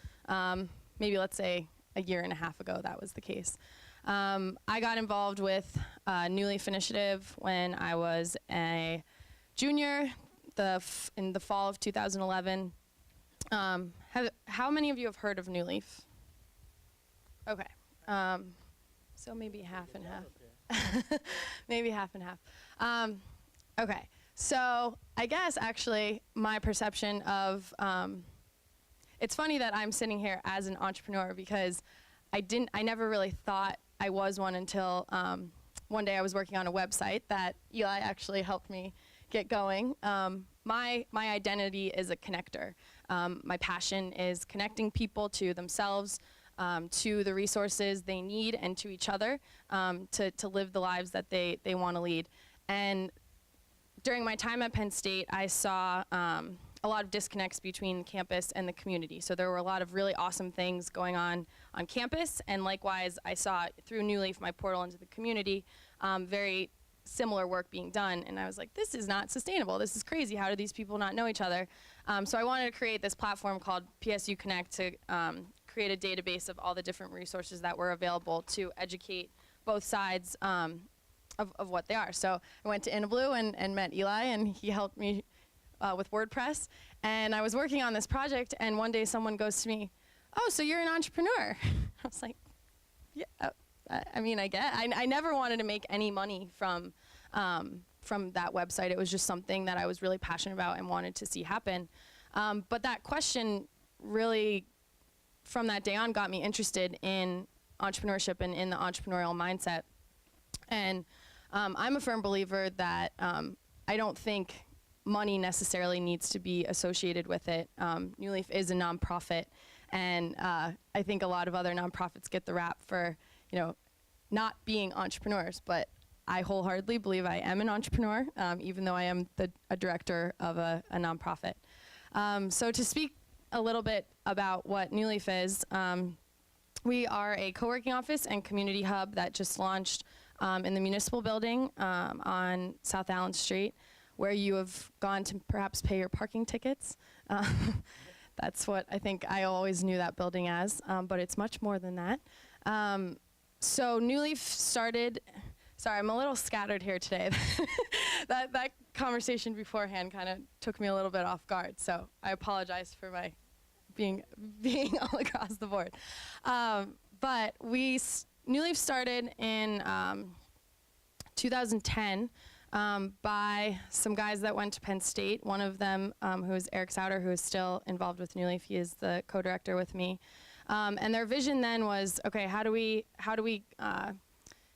Maybe let's say a year and a half ago, that was the case. I got involved with New Leaf Initiative when I was a junior in the fall of 2011. How many of you have heard of New Leaf? Okay. So maybe half and half. Maybe half and half. Okay. So I guess actually my perception of, it's funny that I'm sitting here as an entrepreneur because I never really thought I was one until one day I was working on a website that Eli actually helped me get going. My identity is a connector. My passion is connecting people to themselves, to the resources they need, and to each other to live the lives that they want to lead. And during my time at Penn State, I saw a lot of disconnects between campus and the community. So there were a lot of really awesome things going on campus, and likewise, I saw through New Leaf, my portal into the community, very similar work being done, and I was like, this is not sustainable. This is crazy. How do these people not know each other? So I wanted to create this platform called PSU Connect to create a database of all the different resources that were available to educate both sides of what they are. So I went to InnoBlue and met Eli, and he helped me with WordPress. And I was working on this project, and one day someone goes to me, oh, so you're an entrepreneur? I was like, yeah, I mean, I get. I never wanted to make any money from that website. It was just something that I was really passionate about and wanted to see happen. But that question really, from that day on, got me interested in entrepreneurship and in the entrepreneurial mindset. And I'm a firm believer that I don't think money necessarily needs to be associated with it. New Leaf is a nonprofit, and I think a lot of other nonprofits get the rap for, not being entrepreneurs, but I wholeheartedly believe I am an entrepreneur, even though I am a director of a nonprofit. So to speak a little bit about what New Leaf is, we are a co-working office and community hub that just launched in the municipal building on South Allen Street, where you have gone to perhaps pay your parking tickets. That's what I think I always knew that building as, but it's much more than that. So New Leaf started, sorry, I'm a little scattered here today. that conversation beforehand kind of took me a little bit off guard, so I apologize for my being all across the board. But New Leaf started in 2010 by some guys that went to Penn State. One of them, who is Eric Souter, who is still involved with New Leaf. He is the co-director with me. And their vision then was, okay, how do we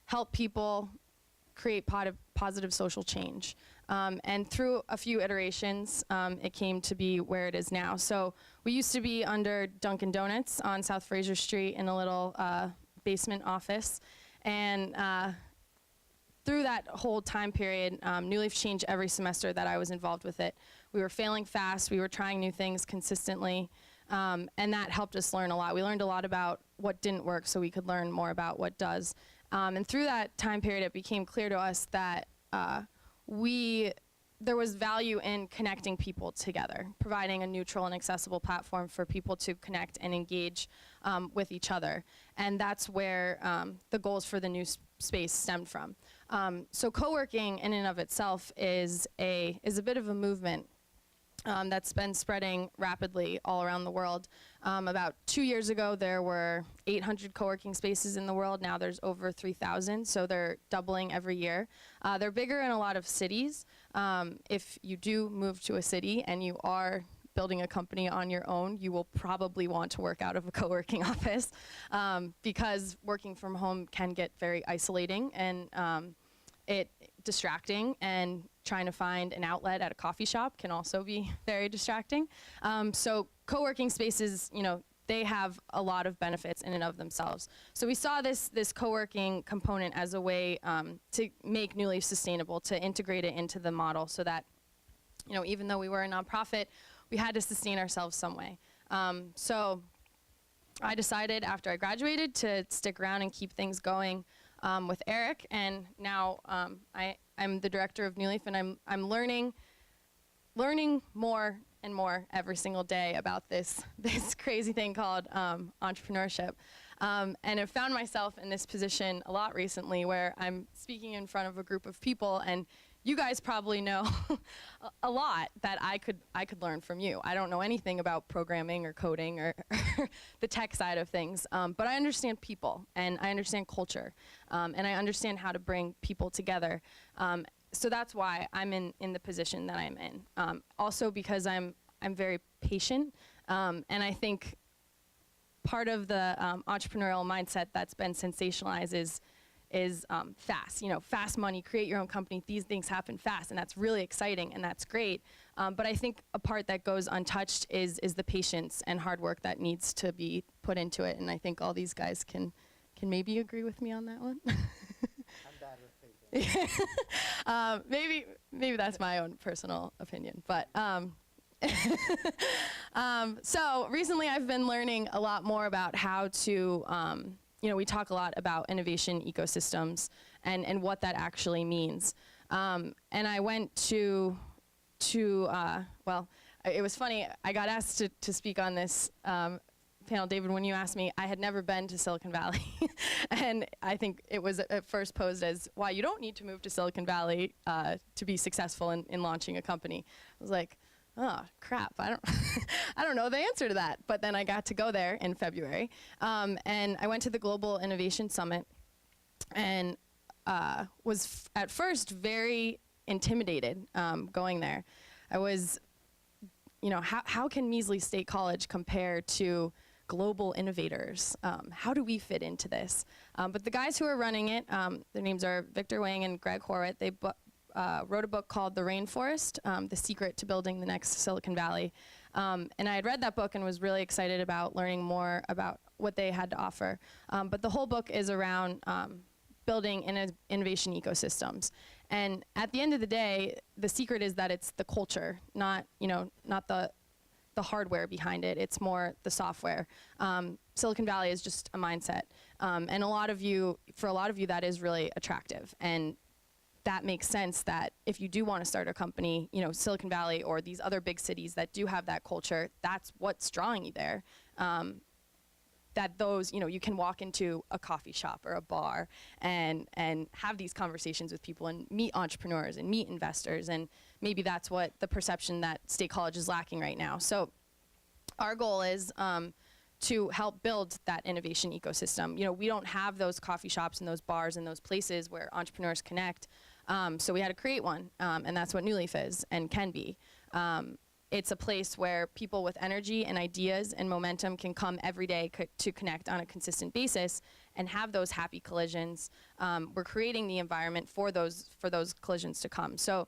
help people create positive social change? And through a few iterations, it came to be where it is now. So we used to be under Dunkin' Donuts on South Fraser Street in a little basement office. And through that whole time period, New Leaf changed every semester that I was involved with it. We were failing fast. We were trying new things consistently. And that helped us learn a lot. We learned a lot about what didn't work so we could learn more about what does. And through that time period, it became clear to us that there was value in connecting people together, providing a neutral and accessible platform for people to connect and engage with each other. And that's where the goals for the new space stemmed from. So co-working in and of itself is a bit of a movement that's been spreading rapidly all around the world. About 2 years ago, there were 800 co-working spaces in the world. Now there's over 3,000, so they're doubling every year. They're bigger in a lot of cities. If you do move to a city and you are building a company on your own, you will probably want to work out of a co-working office because working from home can get very isolating and distracting, and trying to find an outlet at a coffee shop can also be very distracting. So co-working spaces, they have a lot of benefits in and of themselves. So we saw this co-working component as a way to make New Leaf sustainable, to integrate it into the model so that, even though we were a nonprofit, we had to sustain ourselves some way. So I decided after I graduated to stick around and keep things going with Eric, and now I'm the director of New Leaf, and I'm learning more and more every single day about this crazy thing called entrepreneurship. And I've found myself in this position a lot recently, where I'm speaking in front of a group of people, and you guys probably know a lot that I could learn from you. I don't know anything about programming or coding or the tech side of things, but I understand people, and I understand culture, and I understand how to bring people together. So that's why I'm in the position that I'm in. Also because I'm very patient, and I think part of the entrepreneurial mindset that's been sensationalized is fast. Fast money, create your own company. These things happen fast, and that's really exciting, and that's great. But I think a part that goes untouched is the patience and hard work that needs to be put into it. And I think all these guys can maybe agree with me on that one. I'm bad with patience. Maybe that's my own personal opinion, but. So recently I've been learning a lot more about how to, we talk a lot about innovation ecosystems and what that actually means. And I went to it was funny, I got asked to speak on this panel, David, when you asked me, I had never been to Silicon Valley. And I think it was at first posed as why you don't need to move to Silicon Valley to be successful in launching a company. I was like, oh crap, I don't know the answer to that. But then I got to go there in February, and I went to the Global Innovation Summit, and was at first very intimidated going there. I was, how can Measly State College compare to global innovators? How do we fit into this? But the guys who are running it, their names are Victor Wang and Greg Horwitz. They wrote a book called The Rainforest, The Secret to Building the Next Silicon Valley. And I had read that book and was really excited about learning more about what they had to offer. But the whole book is around building innovation ecosystems. And at the end of the day, the secret is that it's the culture, not the hardware behind it. It's more the software. Silicon Valley is just a mindset. And for a lot of you, that is really attractive. And that makes sense that if you do want to start a company, Silicon Valley or these other big cities that do have that culture, that's what's drawing you there. That those, you can walk into a coffee shop or a bar and have these conversations with people and meet entrepreneurs and meet investors. And maybe that's what the perception that State College is lacking right now. So our goal is to help build that innovation ecosystem. We don't have those coffee shops and those bars and those places where entrepreneurs connect. So we had to create one, and that's what New Leaf is and can be. It's a place where people with energy and ideas and momentum can come every day to connect on a consistent basis and have those happy collisions. We're creating the environment for those collisions to come. So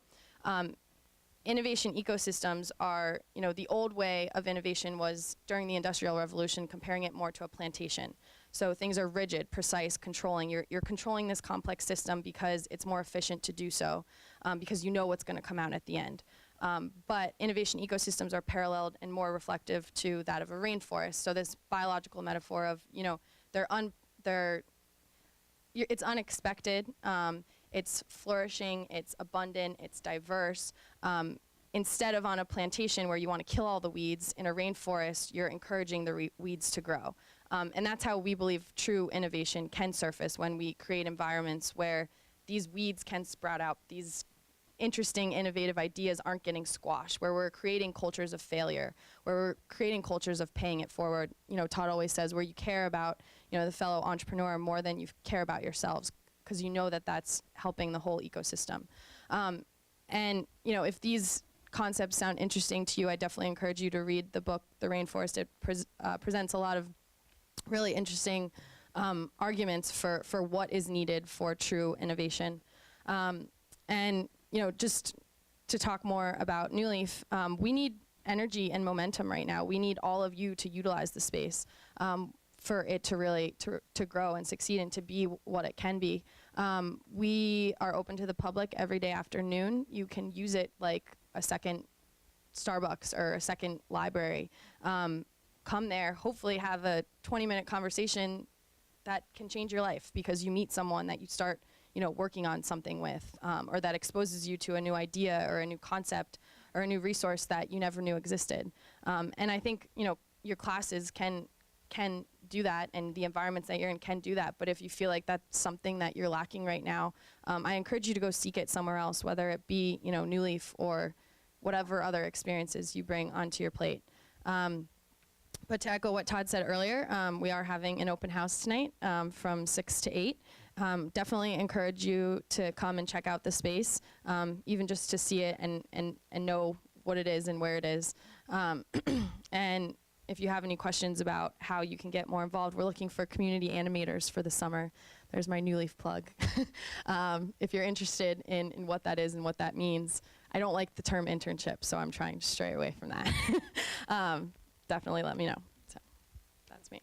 innovation ecosystems are, the old way of innovation was during the Industrial Revolution, comparing it more to a plantation. So things are rigid, precise, controlling. You're controlling this complex system because it's more efficient to do so, because you know what's going to come out at the end. But innovation ecosystems are paralleled and more reflective to that of a rainforest. So this biological metaphor of, it's unexpected, it's flourishing, it's abundant, it's diverse. Instead of on a plantation where you want to kill all the weeds, in a rainforest, you're encouraging the weeds to grow. And that's how we believe true innovation can surface, when we create environments where these weeds can sprout out, these interesting, innovative ideas aren't getting squashed, where we're creating cultures of failure, where we're creating cultures of paying it forward. Todd always says, where you care about, the fellow entrepreneur more than you care about yourselves, because that's helping the whole ecosystem. And if these concepts sound interesting to you, I definitely encourage you to read the book, The Rainforest. It presents a lot of really interesting arguments for what is needed for true innovation. And just to talk more about New Leaf, we need energy and momentum right now. We need all of you to utilize the space for it to really to grow and succeed and to be what it can be. We are open to the public every day afternoon. You can use it like a second Starbucks or a second library. Come there, hopefully have a 20-minute conversation that can change your life because you meet someone that you start working on something with, or that exposes you to a new idea or a new concept or a new resource that you never knew existed. And I think, your classes can do that, and the environments that you're in can do that. But if you feel like that's something that you're lacking right now, I encourage you to go seek it somewhere else, whether it be, New Leaf or whatever other experiences you bring onto your plate. But to echo what Todd said earlier, we are having an open house tonight from 6 to 8. Definitely encourage you to come and check out the space, even just to see it and know what it is and where it is. And if you have any questions about how you can get more involved, we're looking for community animators for the summer. There's my New Leaf plug. If you're interested in what that is and what that means. I don't like the term internship, so I'm trying to stray away from that. Definitely let me know. So that's me.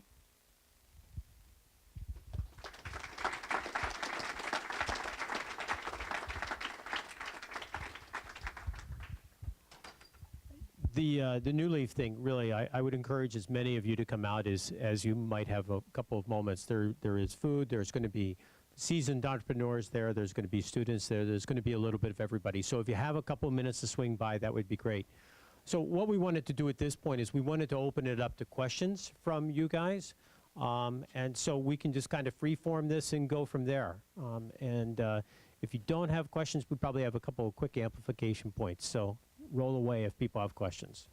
The New Leaf thing, really, I would encourage as many of you to come out as you might have a couple of moments. There is food, there's going to be seasoned entrepreneurs there, there's going to be students there, there's going to be a little bit of everybody. So if you have a couple of minutes to swing by, that would be great. So what we wanted to do at this point is we wanted to open it up to questions from you guys. And so we can just kind of freeform this and go from there. If you don't have questions, we probably have a couple of quick amplification points. So roll away if people have questions.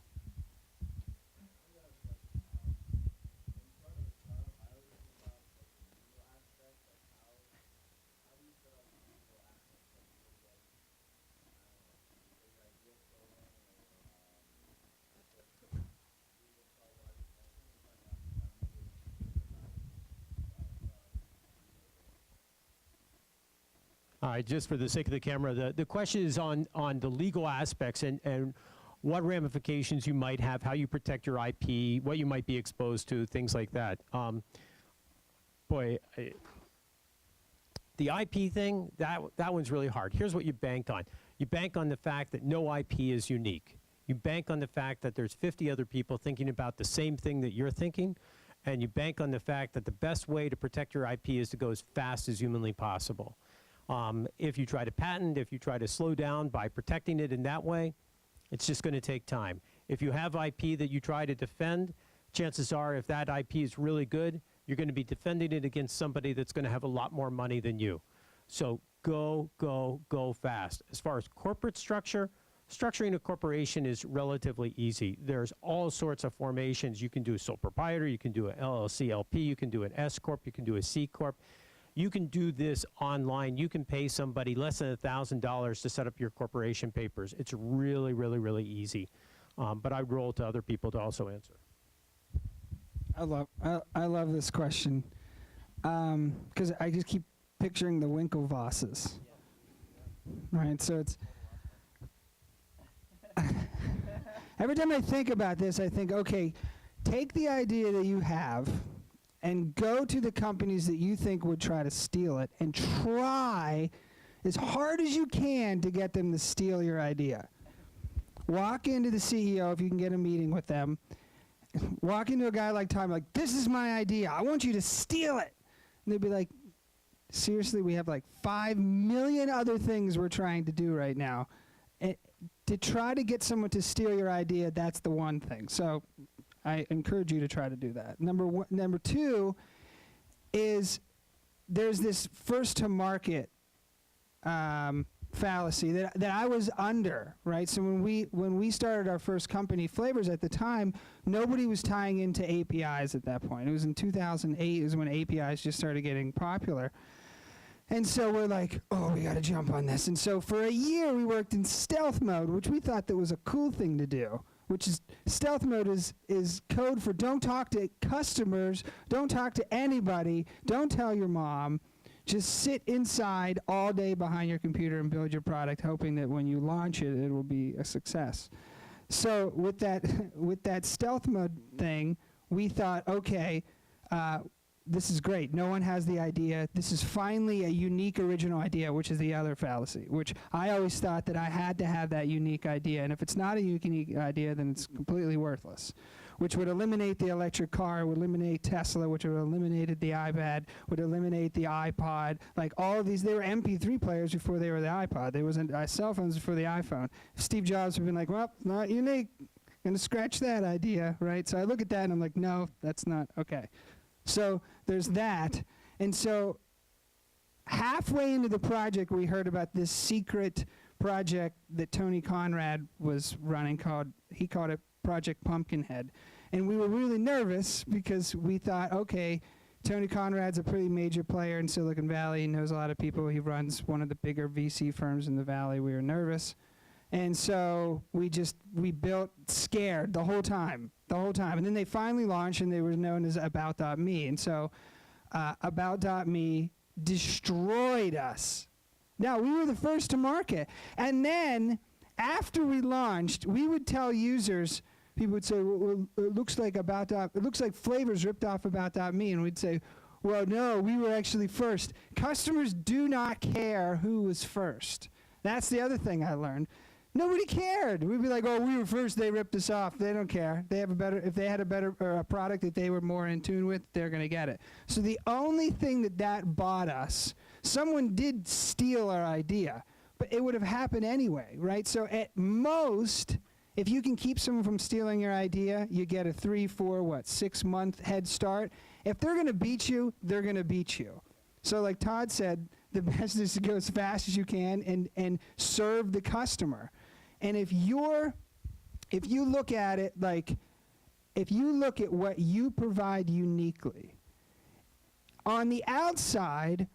All right, just for the sake of the camera, the question is on the legal aspects and what ramifications you might have, how you protect your IP, what you might be exposed to, things like that. The IP thing, that one's really hard. Here's what you bank on. You bank on the fact that no IP is unique. You bank on the fact that there's 50 other people thinking about the same thing that you're thinking, and you bank on the fact that the best way to protect your IP is to go as fast as humanly possible. If you try to patent, if you try to slow down by protecting it in that way, it's just going to take time. If you have IP that you try to defend, chances are if that IP is really good, you're going to be defending it against somebody that's going to have a lot more money than you. So go, go, go fast. As far as corporate structure, structuring a corporation is relatively easy. There's all sorts of formations. You can do a sole proprietor, you can do an LLC LP, you can do an S Corp, you can do a C Corp. You can do this online. You can pay somebody less than $1,000 to set up your corporation papers. It's really, really, really easy. But I'd roll to other people to also answer. I love this question because I just keep picturing the Winklevosses. Right, so it's every time I think about this, I think, okay, take the idea that you have and go to the companies that you think would try to steal it and try as hard as you can to get them to steal your idea. Walk into the CEO if you can get a meeting with them. Walk into a guy like Tom, like, this is my idea. I want you to steal it. And they'd be like, seriously, we have like 5 million other things we're trying to do right now. And to try to get someone to steal your idea, that's the one thing. So I encourage you to try to do that. Number two is there's this first to market fallacy that I was under, right? So when we started our first company, Flavors, at the time, nobody was tying into APIs at that point. It was in 2008 is when APIs just started getting popular. And so we're like, oh, we got to jump on this. And so for a year, we worked in stealth mode, which we thought that was a cool thing to do, which is stealth mode is code for don't talk to customers, don't talk to anybody, don't tell your mom. Just sit inside all day behind your computer and build your product, hoping that when you launch it, it will be a success. So with that stealth mode thing, we thought, okay, this is great. No one has the idea. This is finally a unique original idea, which is the other fallacy, which I always thought that I had to have that unique idea. And if it's not a unique idea, then it's completely worthless, which would eliminate the electric car, would eliminate Tesla, which would have eliminated the iPad, would eliminate the iPod. Like all of these, they were MP3 players before they were the iPod. They wasn't cell phones before the iPhone. Steve Jobs would have been like, well, not unique. Going to scratch that idea, right? So I look at that and I'm like, no, that's not okay. So there's that. And so halfway into the project, we heard about this secret project that Tony Conrad was running he called it Project Pumpkinhead. And we were really nervous because we thought, okay, Tony Conrad's a pretty major player in Silicon Valley. He knows a lot of people. He runs one of the bigger VC firms in the Valley. We were nervous. And so we built scared the whole time. And then they finally launched, and they were known as About.me. And so About.me destroyed us. Now, we were the first to market. And then after we launched, we would tell users, people would say, well, it looks like Flavors ripped off About.me. And we'd say, well, no, we were actually first. Customers do not care who was first. That's the other thing I learned. Nobody cared. We'd be like, oh, we were first, they ripped us off. They don't care. If they had a better product that they were more in tune with, they're going to get it. So the only thing that bought us, someone did steal our idea, but it would have happened anyway, right? So at most, if you can keep someone from stealing your idea, you get a 3, 4, 6 month head start. If they're going to beat you, they're going to beat you. So like Todd said, the best is to go as fast as you can and serve the customer. And if you look at it like, if you look at what you provide uniquely, on the outside,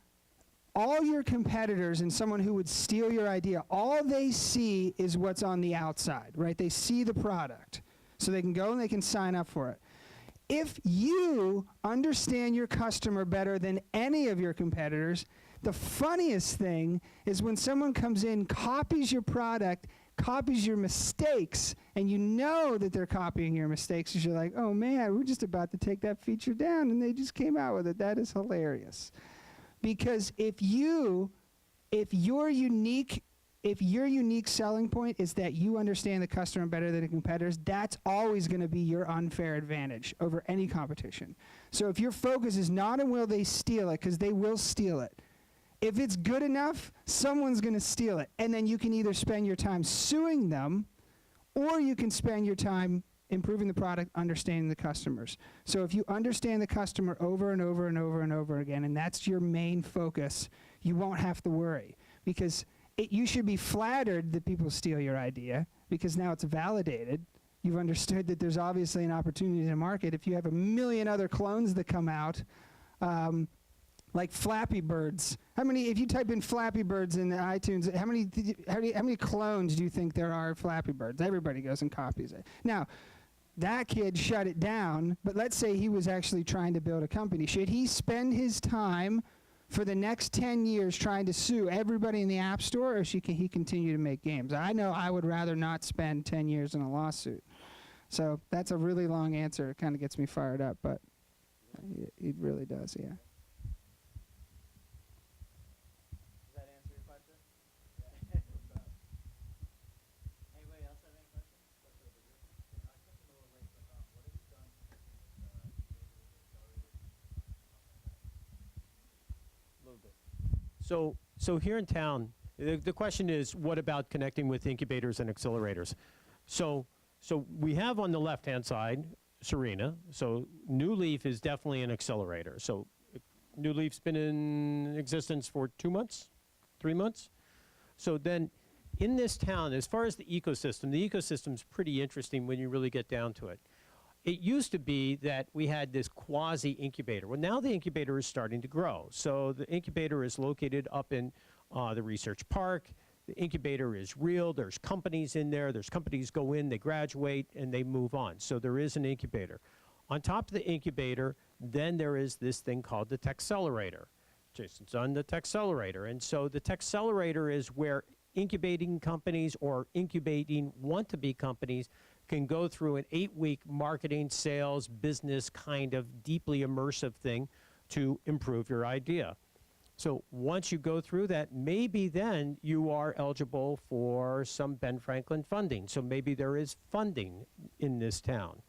all your competitors and someone who would steal your idea, all they see is what's on the outside, right? They see the product. So they can go and they can sign up for it. If you understand your customer better than any of your competitors, the funniest thing is when someone comes in, copies your product, copies your mistakes, and you know that they're copying your mistakes because you're like, oh man, we're just about to take that feature down and they just came out with it. That is hilarious. Because if your unique selling point is that you understand the customer better than the competitors, that's always going to be your unfair advantage over any competition. So if your focus is not on will they steal it, because they will steal it. If it's good enough, someone's going to steal it. And then you can either spend your time suing them, or you can spend your time improving the product, understanding the customers. So if you understand the customer over and over and over and over again, and that's your main focus, you won't have to worry. Because you should be flattered that people steal your idea, because now it's validated. You've understood that there's obviously an opportunity in the market. If you have a million other clones that come out, like Flappy Birds. If you type in Flappy Birds in iTunes, how many clones do you think there are of Flappy Birds? Everybody goes and copies it. Now, that kid shut it down, but let's say he was actually trying to build a company. Should he spend his time for the next 10 years trying to sue everybody in the App Store, or should he continue to make games? I know I would rather not spend 10 years in a lawsuit. So that's a really long answer. It kind of gets me fired up, but it really does, yeah. So here in town, the question is, what about connecting with incubators and accelerators? So we have on the left-hand side, Serena. So New Leaf is definitely an accelerator. So New Leaf's been in existence for 2 months, 3 months. So then in this town, as far as the ecosystem's pretty interesting when you really get down to it. It used to be that we had this quasi-incubator. Well, now the incubator is starting to grow. So the incubator is located up in the research park. The incubator is real. There's companies in there. There's companies go in, they graduate, and they move on. So there is an incubator. On top of the incubator, then there is this thing called the Techcelerator. Jason's on the Techcelerator. And so the Techcelerator is where incubating companies or incubating want-to-be companies can go through an 8-week marketing, sales, business kind of deeply immersive thing to improve your idea. So once you go through that, maybe then you are eligible for some Ben Franklin funding. So maybe there is funding in this town.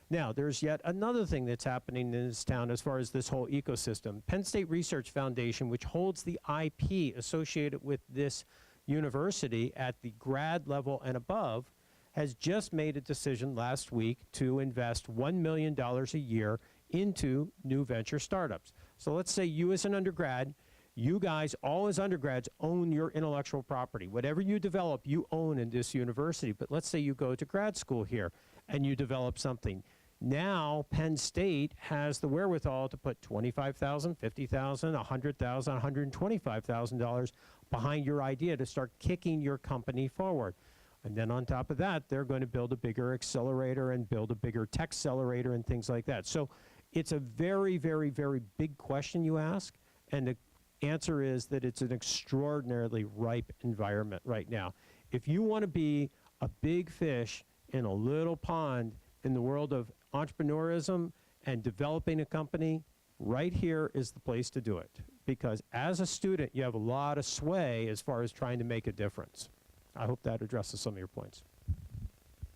Now, there's yet another thing that's happening in this town as far as this whole ecosystem. Penn State Research Foundation, which holds the IP associated with this university at the grad level and above, has just made a decision last week to invest $1 million a year into new venture startups. So let's say you as an undergrad, you guys, all as undergrads, own your intellectual property. Whatever you develop, you own in this university. But let's say you go to grad school here and you develop something. Now Penn State has the wherewithal to put $25,000, $50,000, $100,000, $125,000 behind your idea to start kicking your company forward. And then on top of that, they're going to build a bigger accelerator and build a bigger Techcelerator and things like that. So it's a very, very, very big question you ask. And the answer is that it's an extraordinarily ripe environment right now. If you want to be a big fish in a little pond in the world of entrepreneurism and developing a company, right here is the place to do it. Because as a student, you have a lot of sway as far as trying to make a difference. I hope that addresses some of your points.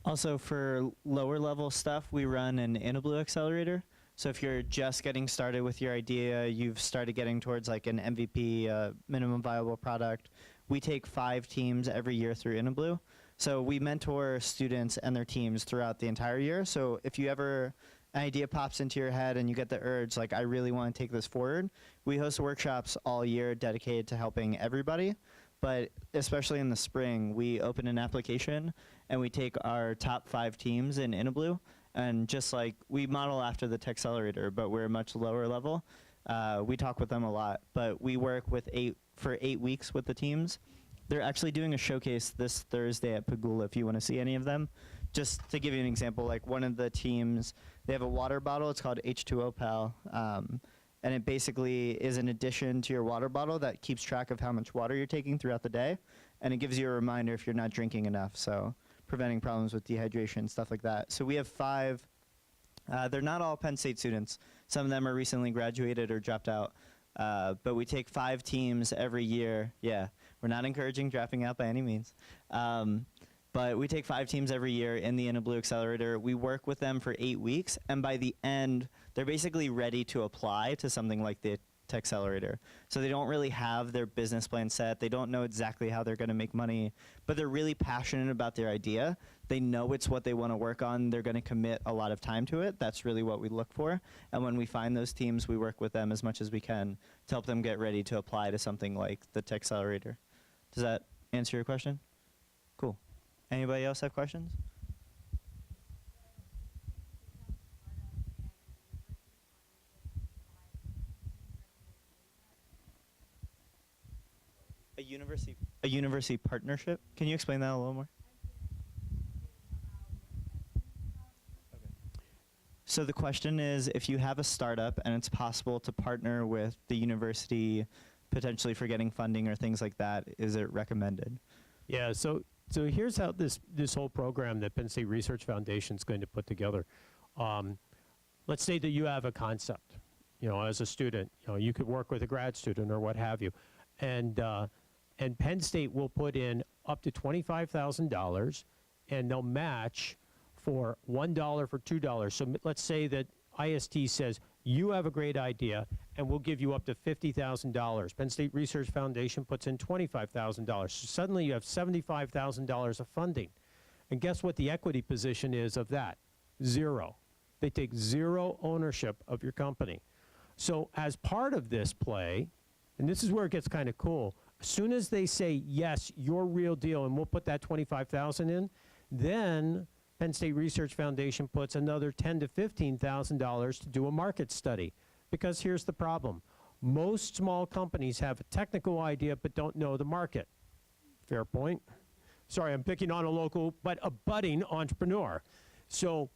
Also, for lower level stuff, we run an InnoBlue accelerator. So if you're just getting started with your idea, you've started getting towards like an MVP, minimum viable product, we take 5 teams every year through InnoBlue. So we mentor students and their teams throughout the entire year. So if you ever, an idea pops into your head and you get the urge, like I really want to take this forward, we host workshops all year dedicated to helping everybody. But especially in the spring, we open an application and we take our top 5 teams in InnoBlue, and just like we model after the Techcelerator, but we're much lower level. We talk with them a lot, but we work with for 8 weeks with the teams. They're actually doing a showcase this Thursday at Pagula if you want to see any of them. just to give you an example, like one of the teams, they have a water bottle. It's called H2O Pal. And it basically is an addition to your water bottle that keeps track of how much water you're taking throughout the day. And it gives you a reminder if you're not drinking enough. So preventing problems with dehydration, stuff like that. So we have 5. They're not all Penn State students. Some of them are recently graduated or dropped out. But we take 5 teams every year. Yeah, we're not encouraging dropping out by any means. But we take 5 teams every year in the In a Blue Accelerator. We work with them for 8 weeks, and by the end, they're basically ready to apply to something like the Techcelerator. So they don't really have their business plan set. They don't know exactly how they're going to make money, but they're really passionate about their idea. They know it's what they want to work on. They're going to commit a lot of time to it. That's really what we look for. And when we find those teams, we work with them as much as we can to help them get ready to apply to something like the Techcelerator. Does that answer your question? Cool. Anybody else have questions? A university partnership? Can you explain that a little more? Okay. So the question is, if you have a startup and it's possible to partner with the university potentially for getting funding or things like that, is it recommended? Yeah, so here's how this whole program that Penn State Research Foundation is going to put together. Let's say that you have a concept, as a student, you could work with a grad student or what have you, and Penn State will put in up to $25,000, and they'll match for $1 for $2. So let's say that IST says, you have a great idea, and we'll give you up to $50,000. Penn State Research Foundation puts in $25,000. So suddenly you have $75,000 of funding. And guess what the equity position is of that? 0. They take 0 ownership of your company. So as part of this play, and this is where it gets kind of cool, as soon as they say, yes, you're real deal, and we'll put that $25,000 in, then Penn State Research Foundation puts another $10,000 to $15,000 to do a market study. Because here's the problem. Most small companies have a technical idea but don't know the market. Fair point. Sorry, I'm picking on a local, but a budding entrepreneur. So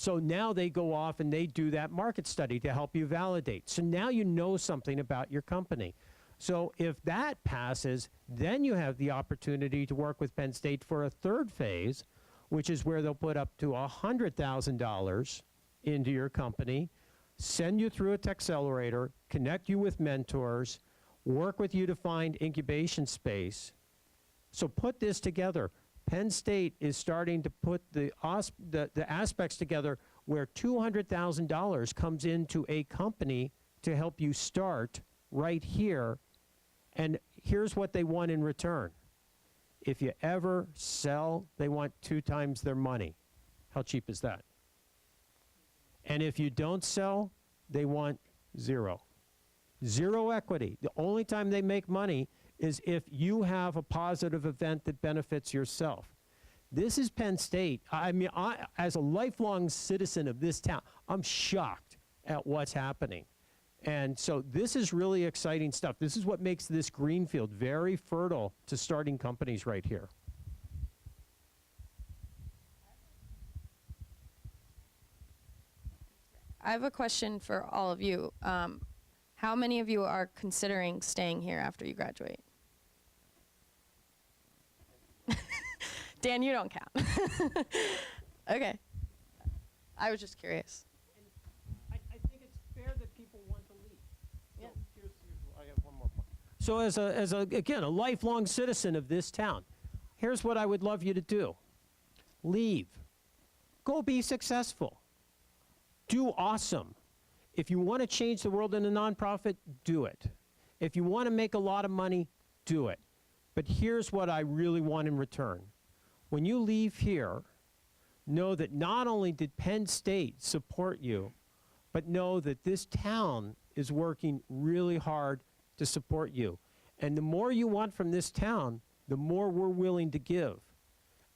now they go off and they do that market study to help you validate. So now you know something about your company. So if that passes, then you have the opportunity to work with Penn State for a 3rd phase, which is where they'll put up to $100,000 into your company, send you through a Techcelerator, connect you with mentors, work with you to find incubation space. So put this together. Penn State is starting to put the aspects together where $200,000 comes into a company to help you start right here. And here's what they want in return. If you ever sell, they want 2 times their money. How cheap is that? And if you don't sell, they want 0. 0 equity. The only time they make money is if you have a positive event that benefits yourself. This is Penn State. I mean, as a lifelong citizen of this town, I'm shocked at what's happening. And so this is really exciting stuff. This is what makes this greenfield very fertile to starting companies right here. I have a question for all of you. How many of you are considering staying here after you graduate? Dan, you don't count. Okay. I was just curious. I think it's fair that people want to leave. Yeah. So I have one more point. So as again, a lifelong citizen of this town, here's what I would love you to do. Leave. Go be successful. Do awesome. If you want to change the world in a nonprofit, do it. If you want to make a lot of money, do it. But here's what I really want in return. When you leave here, know that not only did Penn State support you, but know that this town is working really hard to support you. And the more you want from this town, the more we're willing to give.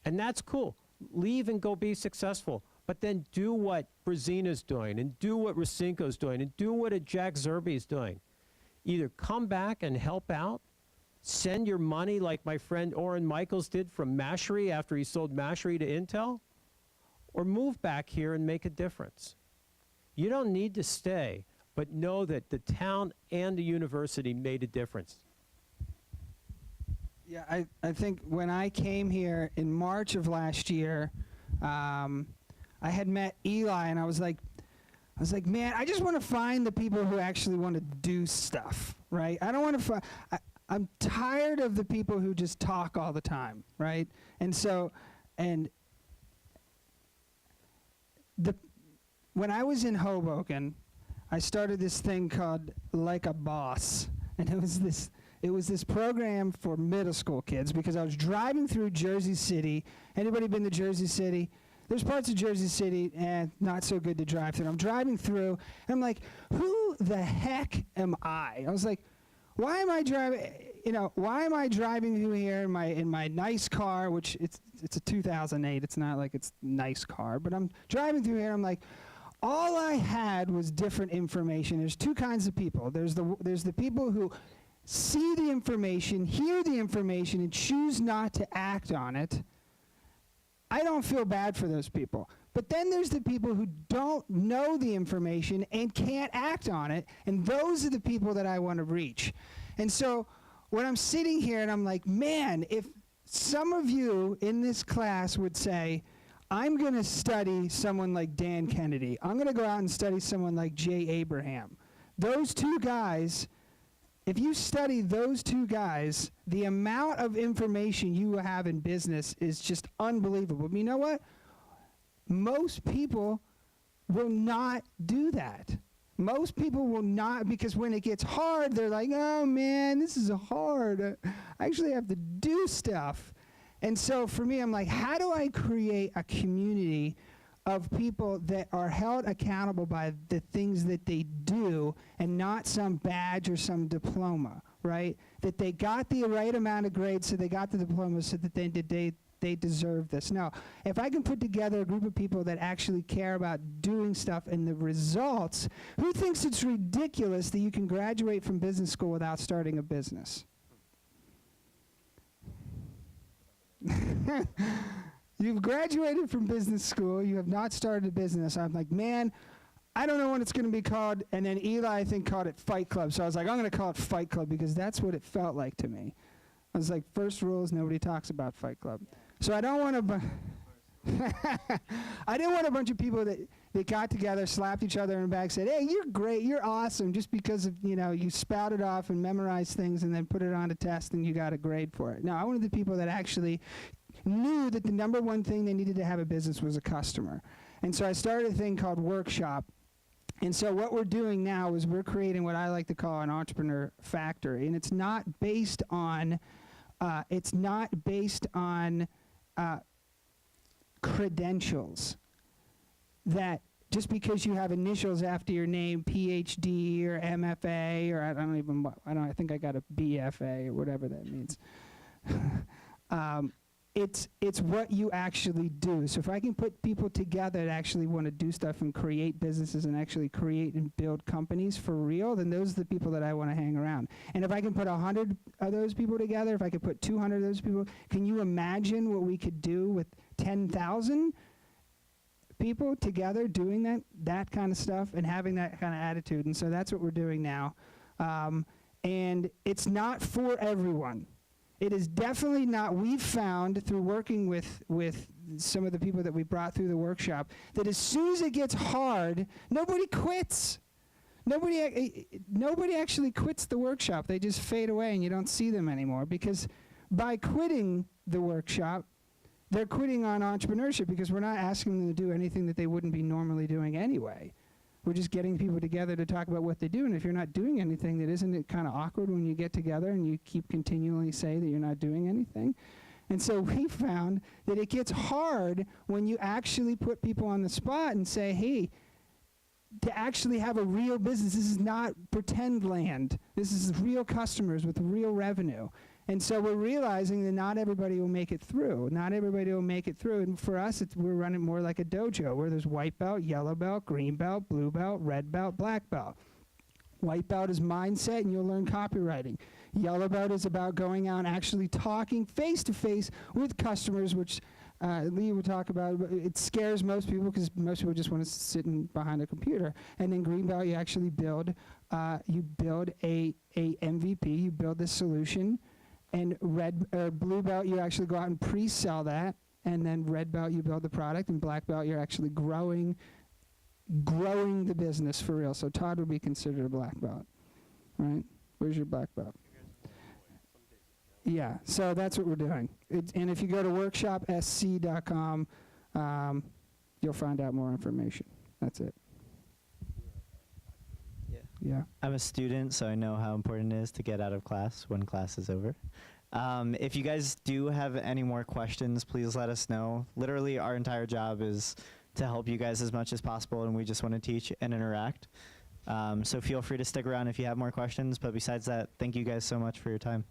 And that's cool. Leave and go be successful. But then do what Brazina's doing, and do what Racinko's doing, and do what a Jack Zerby's doing. Either come back and help out, send your money like my friend Orrin Michaels did from Mashery after he sold Mashery to Intel, or move back here and make a difference. You don't need to stay, but know that the town and the university made a difference. Yeah, I think when I came here in March of last year, I had met Eli, and I was like, man, I just want to find the people who actually want to do stuff, right? I don't want to find. I'm tired of the people who just talk all the time, right? And so, when I was in Hoboken, I started this thing called Like a Boss, and it was this program for middle school kids, because I was driving through Jersey City. Anybody been to Jersey City? There's parts of Jersey City not so good to drive through. I'm driving through, and I'm like, who the heck am I? I was like, why am I driving? Why am I driving through here in my nice car, which it's a 2008. It's not like it's a nice car, but I'm driving through here. I'm like, all I had was different information. There's two kinds of people. There's the people who see the information, hear the information, and choose not to act on it. I don't feel bad for those people. But then there's the people who don't know the information and can't act on it, and those are the people that I want to reach. And so when I'm sitting here and I'm like, man, if some of you in this class would say, I'm going to study someone like Dan Kennedy. I'm going to go out and study someone like Jay Abraham. Those two guys, if you study those two guys, the amount of information you will have in business is just unbelievable. But you know what? Most people will not do that. Most people will not, because when it gets hard, they're like, oh man, this is hard. I actually have to do stuff. And so for me, I'm like, how do I create a community of people that are held accountable by the things that they do and not some badge or some diploma, right? That they got the right amount of grades, so they got the diploma, so that they deserve this. Now, if I can put together a group of people that actually care about doing stuff and the results, who thinks it's ridiculous that you can graduate from business school without starting a business? You've graduated from business school, you have not started a business. I'm like, man, I don't know what it's going to be called. And then Eli, I think, called it Fight Club. So I was like, I'm going to call it Fight Club, because that's what it felt like to me. I was like, first rule is nobody talks about Fight Club. So I don't want I didn't want a bunch of people that got together, slapped each other in the back, said, hey, you're great, you're awesome, just because of, you spouted off and memorized things and then put it on a test and you got a grade for it. No, I wanted the people that actually knew that the number one thing they needed to have a business was a customer. And so I started a thing called Workshop. And so what we're doing now is we're creating what I like to call an entrepreneur factory. And it's not based on credentials, that just because you have initials after your name, PhD or MFA, or I think I got a BFA or whatever that means. It's what you actually do. So if I can put people together that actually want to do stuff and create businesses and actually create and build companies for real, then those are the people that I want to hang around. And if I can put 100 of those people together, if I could put 200 of those people, can you imagine what we could do with 10,000 people together doing that kind of stuff and having that kind of attitude? And so that's what we're doing now. And it's not for everyone. It is definitely not. We've found through working with some of the people that we brought through the workshop that as soon as it gets hard, nobody quits. Nobody actually quits the workshop. They just fade away and you don't see them anymore, because by quitting the workshop, they're quitting on entrepreneurship, because we're not asking them to do anything that they wouldn't be normally doing anyway. We're just getting people together to talk about what they do. And if you're not doing anything, that isn't it kind of awkward when you get together and you keep continually say that you're not doing anything? And so we found that it gets hard when you actually put people on the spot and say, hey, to actually have a real business, this is not pretend land. This is real customers with real revenue. And so we're realizing that not everybody will make it through. Not everybody will make it through. And for us, we're running more like a dojo, where there's white belt, yellow belt, green belt, blue belt, red belt, black belt. White belt is mindset, and you'll learn copywriting. Yellow belt is about going out and actually talking face-to-face with customers, which Lee would talk about, it scares most people because most people just want to sit behind a computer. And in green belt, you actually build, you build a MVP, you build this solution, and blue belt, you actually go out and pre-sell that, and then red belt, you build the product, and black belt, you're actually growing the business for real. So Todd would be considered a black belt, right? Where's your black belt? Yeah, so that's what we're doing. And if you go to workshopsc.com, you'll find out more information. That's it. Yeah. I'm a student, so I know how important it is to get out of class when class is over. If you guys do have any more questions, please let us know. Literally, our entire job is to help you guys as much as possible, and we just want to teach and interact. So feel free to stick around if you have more questions. But besides that, thank you guys so much for your time.